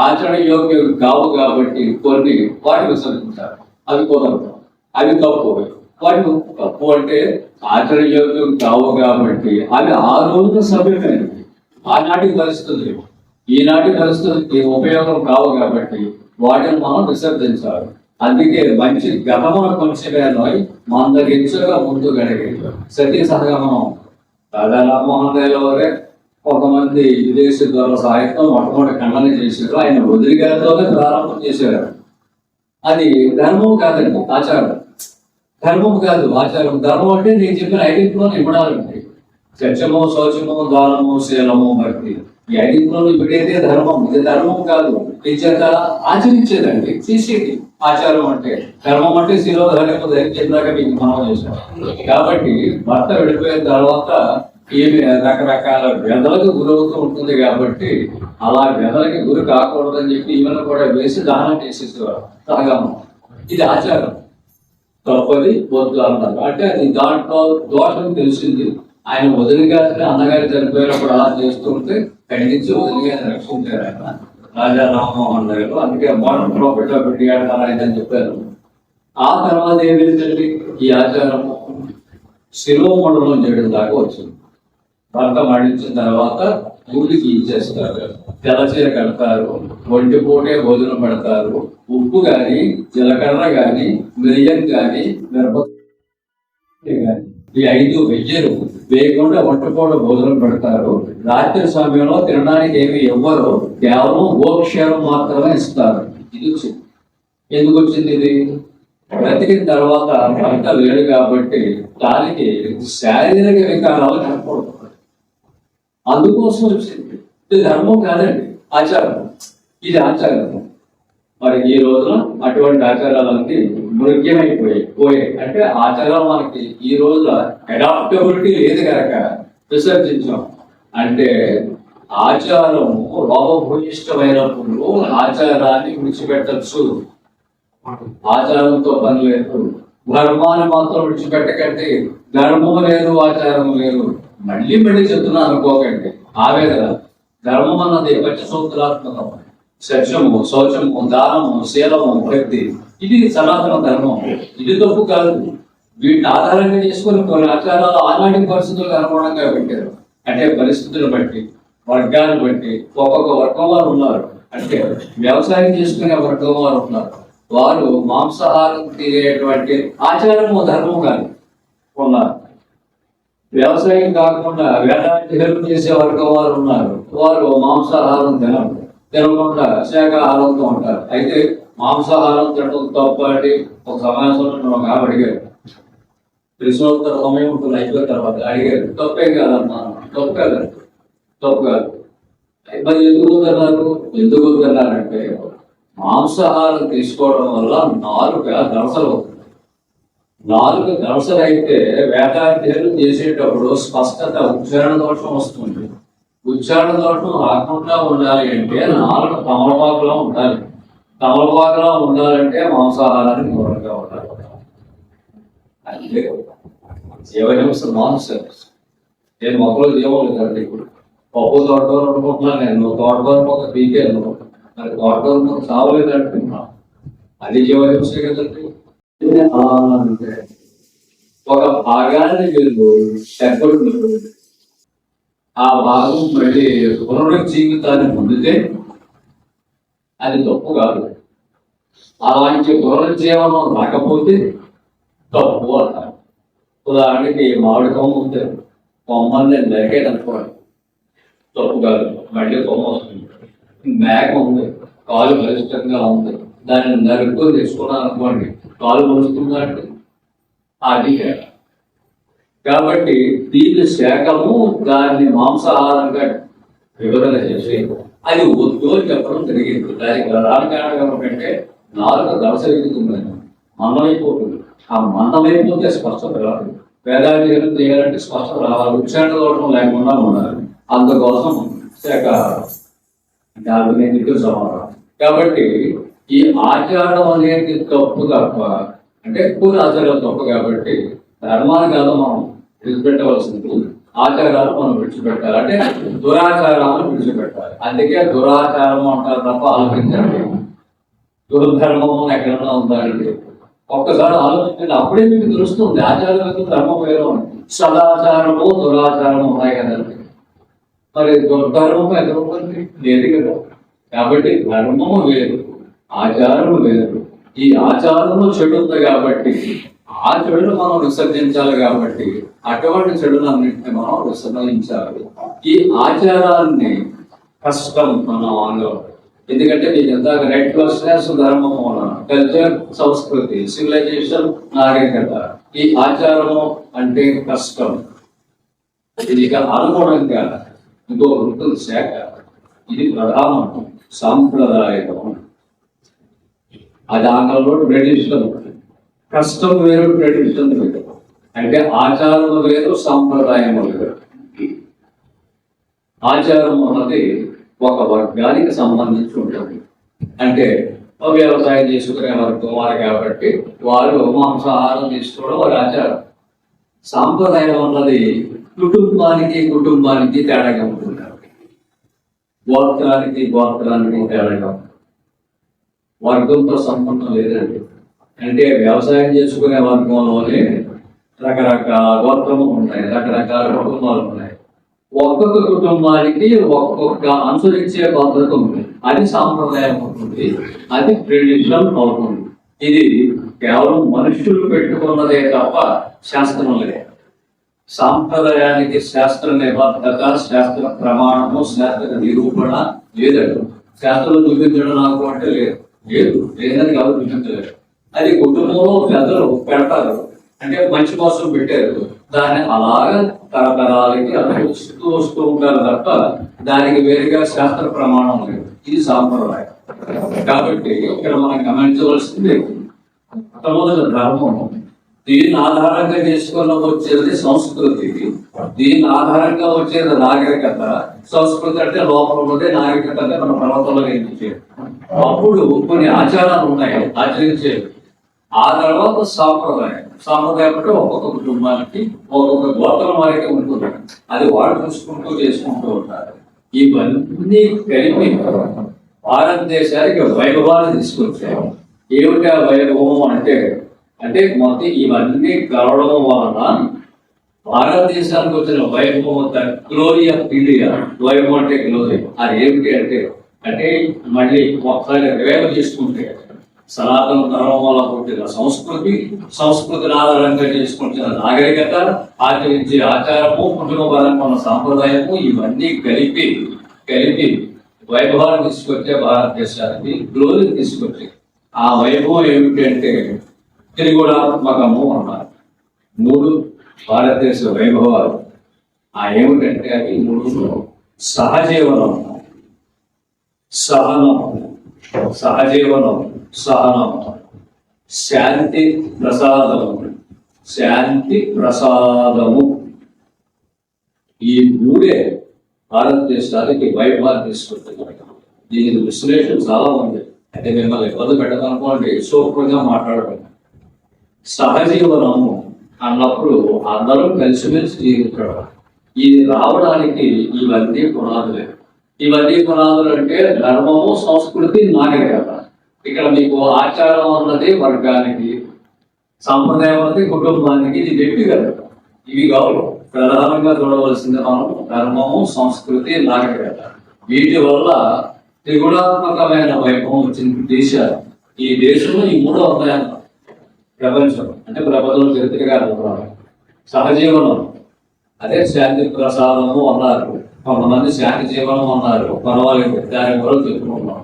ఆచరణ యోగ్యం కావు కాబట్టి కొన్ని వాటిని విసర్జించారు. అవి కుదరదు, అవి తప్పు. వాటి తప్పు అంటే ఆచరణ యోగ్యం కావు కాబట్టి అవి ఆ రోజున సభ్యమైనవి. ఆనాటి పరిస్థితులు, ఈనాటి పరిస్థితులకి ఉపయోగం కావు కాబట్టి వాటిని మనం విసర్జించాలి. అందుకే మంచి గమన కొంచెమేనో మందగించగా ముందు గడిగి సతీ సహగమనం రాజా రామ్మోహన్ రాయల వారే కొంతమంది విదేశీ ద్వారా సాహిత్యం మొట్టమొదటి ఖండన చేశారు. ఆయన వదిలి గారితోనే ప్రారంభం చేశారు. అది ధర్మం కాదండి, ఆచారం. ధర్మం కాదు, ఆచారం. ధర్మం అంటే నేను చెప్పిన 5 ఇవ్వడాలండి: సత్యము, శౌచము, దానము, శీలము, భక్తి. ఈ 5 ఇప్పుడైతే ధర్మం. ఇది ధర్మం కాదు, చేత ఆచరించేదండి, చేసేది ఆచారం. అంటే ధర్మం అంటే శిరోధార్యము ధరించేదాకా మీకు మనం చేశాం. కాబట్టి భర్త వెళ్ళిపోయిన తర్వాత ఏమి రకరకాల వ్యధలకు గురవుతూ ఉంటుంది కాబట్టి అలా వ్యధలకి గురి కాకూడదని చెప్పి ఈమెను కూడా వేసి దానం చేసేసేవారు సహగమనం. ఇది ఆచారం, తప్పది వద్దు అన్నారు. అంటే అది దాంట్లో దోషం తెలిసింది. ఆయన వదిలి గారిని అన్నగారి చనిపోయినప్పుడు అలా చేస్తుంటే ఖండించి వదిలి గారిని రక్షించారు ఆయన, రాజా రామ్మోహన్ రాయలు. అందుకే మోడర్న్ ప్రాఫిట్ ఆఫ్ ఇండియా అని చెప్పారు. ఆ తర్వాత ఏమైందండి, ఈ ఆచారము శిరోమండలం చేయడం దాకా వచ్చింది. భర్త మరణించిన తర్వాత ఊరికి ఇచ్చేస్తారు, తెల్లచీర కడతారు, ఒంటి పూటే భోజనం పెడతారు. ఉప్పు గాని, జీలకర్ర గాని, మిరియం గాని, ఈ 5 వెయ్యరు వేయకుండా ఒంటిపూట భోజనం పెడతారు. రాత్రి సమయంలో తినడానికి ఏమి ఇవ్వరు, కేవలం గోక్షేరం మాత్రమే ఇస్తారు. ఇది వచ్చింది. ఎందుకు వచ్చింది ఇది? బ్రతికిన తర్వాత భర్త లేడు కాబట్టి దానికి శారీరక వికారాలు కనపడుతుంది, అందుకోసం వచ్చింది. ఇది ధర్మం కాదండి, ఆచారం. ఇది ఆచారం. మరి ఈ రోజున అటువంటి ఆచారాలన్నీ మృగ్యమైపోయాయి. అంటే ఆచారాలు మనకి ఈ రోజున అడాప్టబిలిటీ లేదు కనుక విసర్జించాం. అంటే ఆచారము లోపభూయిష్టమైనప్పుడు ఆచారాన్ని విడిచిపెట్టచ్చు. ఆచారంతో పని లేదు. ధర్మాన్ని మాత్రం విడిచిపెట్టకండి. ధర్మం లేదు, ఆచారం లేదు. మళ్ళీ చెప్తున్నా అనుకోకండి, ఆవేదన. ధర్మం అన్నది పంచసూత్రాత్మకం: సత్యము, శౌచము, దానము, శీలము, భక్తి. ఇది సనాతన ధర్మం. ఇది తప్పు కాదు. వీటిని ఆధారంగా చేసుకుని కొన్ని ఆచారాలు ఆనాటి పరిస్థితులకు అనుగుణంగా పెట్టారు. అంటే పరిస్థితులను బట్టి, వర్గాన్ని బట్టి ఒక్కొక్క వర్గం వారు ఉన్నారు. అంటే వ్యవసాయం చేసుకునే వర్గం వారు ఉన్నారు. వారు మాంసాహారం తినేటువంటి ఆచారము, ధర్మం కానీ ఉన్నారు. వ్యవసాయం కాకుండా వేదాధ్యయనం చేసే వర్గం వారు ఉన్నారు. వారు మాంసాహారం తినకుండా శాఖాహారంతో ఉంటారు. అయితే మాంసాహారం తినడం తప్ప అంటే ఒక సమావేశంలో ఒక ఆమె అడిగారు, ప్రశ్నోత్తర సమయం ఉంటుంది, అయిపోయిన తర్వాత అడిగారు, తప్పే కాదన్నాను. తప్పు కాదండి, తప్పు కాదు. మరి ఎందుకు వద్దన్నారంటే మాంసాహారం తీసుకోవడం వల్ల నాలుక దళసలు అవుతుంది. నాలుగు దర్శనైతే వేదాధ్యయనం చేసేటప్పుడు స్పష్టత ఉచ్చారణ దోషం వస్తుంది. ఉచ్చారణ దోషం రాకుండా ఉండాలి అంటే నాలుగు తమలపాకులా ఉండాలి. తమలపాకులా ఉండాలంటే మాంసాహారానికి దూరంగా ఉండాలి. అంటే జీవహింస నాన్సెన్స్. నేను మొక్కలు జీవం లేదండి. ఇప్పుడు పప్పు తోటకూర అనుకుంటున్నాను, నేను తోటకూర మొక్క పీకేను, మరి తోటకూర మొక్క చావలేదంటున్నా, అది జీవహింసే కదండి. అంటే ఒక భాగాన్ని మీరు చెప్పండి, ఆ భాగం మళ్ళీ పునరుజ్జీవితాన్ని పొందితే అది తప్పు కాదు. అలాంటి పునరుజ్జీవనం రాకపోతే తప్పు అంటారు. ఉదాహరణకి మామిడి కొమ్మ ఉంది, కొమ్మని నరికేదనుకోండి తప్పు కాదు, మళ్ళీ కొమ్మ వస్తుంది. మేక ఉంది, కాలు బలిష్టంగా ఉంది, దాన్ని నరుకు తీసుకున్నాను అనుకోండి, కాలు మలుస్తుందంటే అది. కాబట్టి దీని శాఖము దాన్ని మాంసాహారంగా వివరణ చేసి అది వద్దు అని చెప్పడం జరిగింది. దానికి ప్రధాన కారణం ఏమిటంటే నాలుగు దవసరిగుతుందని మందమైపోతుంది. ఆ మందమైపోతే స్పష్టత రాదు. వేదాధ్యయనం చేయాలంటే స్పష్టత రావాలి, ఉచ్చారణ దోషం లేకుండా ఉండాలి. అందుకోసం శాఖాహారం అంటే సమాధానం. కాబట్టి ఈ ఆచారం అనేది తప్పు తప్ప, అంటే ఎక్కువ ఆచారాలు తప్పు. కాబట్టి ధర్మాన్ని కాదు మనం విడిచిపెట్టవలసింది, ఆచారాలు మనం విడిచిపెట్టాలి. అంటే దురాచారాలను విడిచిపెట్టాలి. అందుకే దురాచారం అంటారు తప్ప ఆలోచించండి. దుర్ధర్మం ఎక్కడన్నా ఉందండి, ఒక్కసారి ఆలోచించండి, అప్పుడే మీకు తెలుస్తుంది ఆచారాలకు ధర్మం వేరు. సదాచారము దురాచారము ఉన్నాయి కదండి, మరి దుర్ధర్మము ఎక్కడ ఉంటుంది? లేదు కదా. కాబట్టి ధర్మము వేరు, ఆచారము వేరు. ఈ ఆచారంలో చెడు ఉంది కాబట్టి ఆ చెడును మనం విసర్జించాలి. కాబట్టి అటువంటి చెడులన్నింటినీ మనం విసర్జించాలి. ఈ ఆచారాన్ని కష్టం మనం ఆందోళన, ఎందుకంటే మీకు ఇందాక రైట్లెస్నెస్, ధర్మం, కల్చర్, సంస్కృతి, సివిలైజేషన్, నాగరికత. ఈ ఆచారము అంటే కష్టం. ఇది అనుగుణంగా ఇంకో ఉంటుంది శాఖ, ఇది ప్రధానం, సాంప్రదాయకం. అది ఆంగ్లంలో ట్రెడిషన్. కష్టం వేరు, ట్రెడిషన్ వేరు. అంటే ఆచారము వేరు, సాంప్రదాయం వేరు. ఆచారం అన్నది ఒక వర్గానికి సంబంధించి ఉంటుంది. అంటే వ్యవసాయం చేసుకునే వర్గం వారు కాబట్టి వారు మాంసాహారం తీసుకోవడం వారి ఆచారం. సాంప్రదాయం అన్నది కుటుంబానికి తేడాగా ఉంటుంది. గోత్రానికి తేడాగా ఉంటుంది. వర్గంతో సంబంధం లేదండి. అంటే వ్యవసాయం చేసుకునే వర్గంలోనే రకరకాల గోత్రము ఉంటాయి, రకరకాల కుటుంబాలు ఉన్నాయి. ఒక్కొక్క కుటుంబానికి ఒక్కొక్క అనుసరించే పద్ధతి ఉంది. అది సాంప్రదాయం అవుతుంది, అది ట్రెడిషన్ అవుతుంది. ఇది కేవలం మనుషులు పెట్టుకున్నదే తప్ప శాస్త్రం లేదు. సాంప్రదాయానికి శాస్త్ర నిబద్ధత, శాస్త్ర ప్రమాణము, శాస్త్ర నిరూపణ లేదండి. శాస్త్రం చూపించడం నాకు అంటే లేదు, లేదని కాదు, చూపించలేదు. అది కుటుంబంలో పెద్దలు పెడతారు, అంటే మంచి కోసం పెట్టారు. దాన్ని అలాగా తరతరాలకి అనుసరిస్తూ వస్తూ ఉంటారు తప్ప దానికి వేరుగా శాస్త్ర ప్రమాణం లేదు. ఇది సాంప్రదాయం. కాబట్టి ఇక్కడ మనం గమనించవలసింది మొట్టమొదటి ధర్మం. దీన్ని ఆధారంగా చేసుకుని వచ్చేది సంస్కృతి, దీన్ని ఆధారంగా వచ్చేది నాగరికత. సంస్కృతి అంటే లోపల ఉండే, నాగరికత అంటే మన పర్వతంలో ఎంచేది. అప్పుడు కొన్ని ఆచారాలు ఉన్నాయి ఆచరించేది. ఆ తర్వాత సాంప్రదాయం అంటే ఒక్కొక్క కుటుంబానికి ఒక్కొక్క గోత్రం వారికి ఉంటుంది. అది వాళ్ళు చూసుకుంటూ చేసుకుంటూ ఉంటారు. ఇవన్నీ కలిపి భారతదేశానికి వైభవాన్ని తీసుకొచ్చారు. ఏమిటి ఆ వైభవం అంటే మొత్తం ఇవన్నీ కలవడం వలన భారతదేశానికి వచ్చిన వైభవం, గ్లోరీ ఆఫ్ ఇండియా. వైభవం అంటే గ్లోరీ. అది ఏమిటి అంటే మళ్ళీ ఒకసారి రివైవ్ చేసుకుంటే సనాతన ధర్మం వల్ల పుట్టిన సంస్కృతిని ఆధారంగా చేసుకుంటున్న నాగరికత, ఆచరించే ఆచారము, కుటుంబపరంగా ఉన్న సాంప్రదాయము, ఇవన్నీ కలిపి వైభవాన్ని తీసుకొచ్చే భారతదేశానికి గ్లోరీని తీసుకొచ్చి. ఆ వైభవం ఏమిటి అంటే త్రిగుణాత్మకము అన్నారు. 3 భారతదేశ వైభవాలు. ఆ ఏమిటంటే అవి 3 సహజీవనం, సహనం, శాంతి, ప్రసాదం, శాంతి, ప్రసాదము. ఈ మూడే భారతదేశానికి వైభవాన్ని తీసుకుంటున్నాయి. దీని విశ్లేషణ చాలా ఉంది. అయితే మిమ్మల్ని ఇబ్బంది పెట్టదనుకోండి, సూపర్గా మాట్లాడటం. సహజీవనము అన్నప్పుడు అందరూ కలిసిమెలిసి జీవించడం. ఇది రావడానికి ఇవన్నీ పునాదులే. ఇవన్నీ పునాదులు అంటే ధర్మము, సంస్కృతి, నాగరికత. ఇక్కడ మీకు ఆచారం అన్నది వర్గానికి, సంప్రదాయం అన్నది కుటుంబానికి, ఇది వ్యక్తిగత. ఇవి కావాలి ప్రధానంగా చూడవలసింది మనం ధర్మము, సంస్కృతి, నాగరికత. వీటి వల్ల త్రిగుణాత్మకమైన వైభవం వచ్చింది దేశాలు. ఈ దేశంలో ఈ మూడో ఉన్నాయన్న ప్రపంచం అంటే ప్రపంచంలో చరిత్రగా సహజీవనం, అదే శాంతి ప్రసాదము అన్నారు. కొంతమంది శాంతి జీవనం అన్నారు. పర్వాలేదు, దాని వరకు చెప్పుకున్నాం.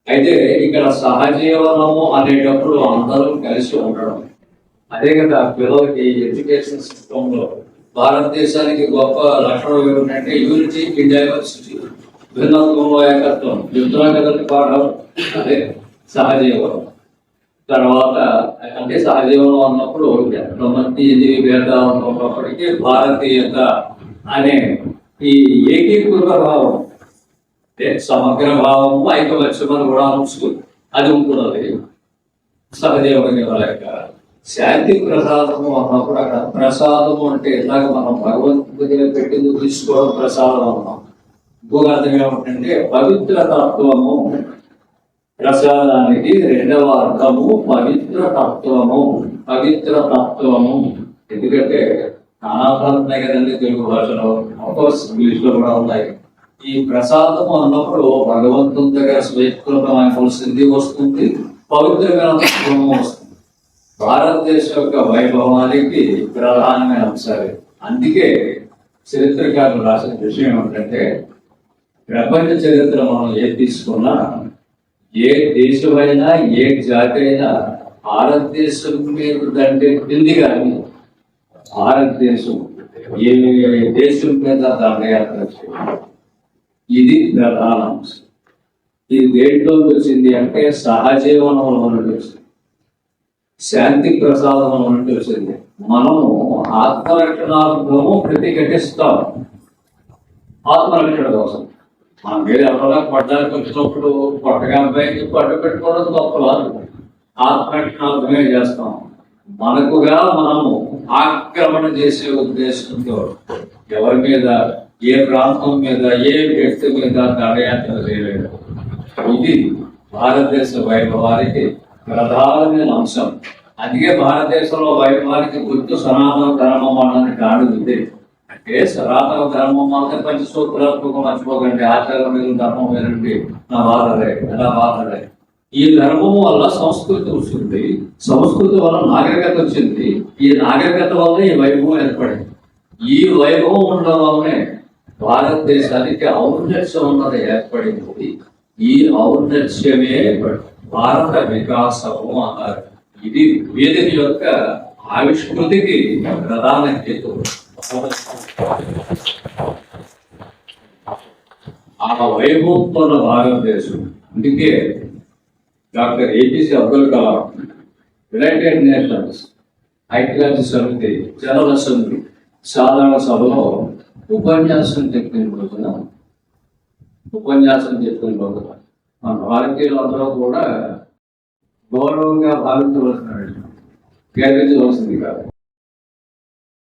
అయితే ఇక్కడ సహజీవనము అనేటప్పుడు అందరూ కలిసి ఉండడం. అదే కదా పిల్లలకి ఎడ్యుకేషన్ సిస్టమ్ లో భారతదేశానికి గొప్ప లక్షణం ఏమిటంటే యూనిటీ ఇన్ డైవర్సిటీ, భిన్నత్వంలో ఏకత్వం, యుద్ధాంగతి పాఠం. అదే సహజీవనం. తర్వాత అంటే సహజీవనం అన్నప్పుడు ఎంతోమంది ఇది భేదాలు ఉన్నప్పటికీ భారతీయత అనే ఈ ఏకీకృత భావం, అంటే సమగ్ర భావము, ఐకమత్యమని కూడా అనుకుంటుంది. అది ఉంటున్నది సహజీవనం లేక. శాంతి ప్రసాదము అన్నప్పుడు అక్కడ ప్రసాదము అంటే ఇలాగ మనం భగవంతుడి పెట్టింది తీసుకోవడం ప్రసాదం అన్నాం. ఇంకొక అర్థం ఏమిటంటే పవిత్ర తత్వము. ప్రసాదానికి రెండవ అర్థము పవిత్ర తత్వము. పవిత్ర తత్వము ఎందుకంటే నానార్థాలు ఉన్నాయి కదండి తెలుగు భాషలో, ఇంగ్లీష్ లో కూడా ఉన్నాయి. ఈ ప్రసాదము అన్నప్పుడు భగవంతుని దగ్గర స్వీకృతమైనవలసింది వస్తుంది, పవిత్రమైన తత్వము వస్తుంది. భారతదేశం యొక్క వైభవానికి ప్రధానమైన అంశాలు. అందుకే చరిత్రకారులు రాసిన విషయం ఏమిటంటే ప్రపంచ చరిత్ర మనం ఏది తీసుకున్నా, ఏ దేశమైనా, ఏ జాతి అయినా భారతదేశం మీద దండెత్తింది కానీ భారతదేశం ఏ దేశం మీద దండయాత్ర చేయాలి. ఇది ప్రధాన అంశం. ఇది దేంట్లో వచ్చింది అంటే సహజీవనంలో వచ్చింది, శాంతి ప్రసాదం అని వచ్చింది. మనము ఆత్మరక్షణార్థము ప్రతిఘటిస్తాం. ఆత్మరక్షణ కోసం మన మీద ఎవరైనా పడ్డానికి వచ్చినప్పుడు కొట్టగా అబ్బాయికి పట్టు పెట్టుకోవడం గొప్పవారు. ఆత్మరక్షణార్థమే చేస్తాం. మనకుగా మనము ఆక్రమణ చేసే ఉద్దేశంతో ఎవరి మీద, ఏ ప్రాంతం మీద, ఏ వ్యక్తి మీద దండయాత్ర చేయలేదు. ఇది భారతదేశ వైభవానికి ప్రధానమైన అంశం. అందుకే భారతదేశంలో వైభవానికి గుర్తు సనాతన ధర్మం అన్నది కాదు. ఇది అంటే సనాతన ధర్మం అంటే పంచసూత్రాత్మకం మర్చిపోకండి. ఆచారం మీద ధర్మం వేరండి, నా బాధలే ఎలా బాధలే. ఈ ధర్మం వల్ల సంస్కృతి వచ్చింది, సంస్కృతి వల్ల నాగరికత వచ్చింది, ఈ నాగరికత వల్ల ఈ వైభవం ఏర్పడింది. ఈ వైభవం ఉండడం వల్లనే భారతదేశానికి ఔన్నత్యం ఉన్నది ఏర్పడింది. ఈ ఔన్నత్యమే భారత వికాసము అన్నారు. ఇది వేదిక యొక్క ఆవిష్కృతికి ప్రధాన హేతు. ఆ వైభవంతో భారతదేశం. అందుకే doctor APJ Abdul Kalam United nations ఐక్యరాజ్య సమితి జనరల్ అసెంబ్లీ సాధారణ సభలో ఉపన్యాసం చెప్పిన రోజున మన భారతీయులందరూ కూడా గౌరవంగా భావించవలసిన, గర్వించవలసింది కాదు.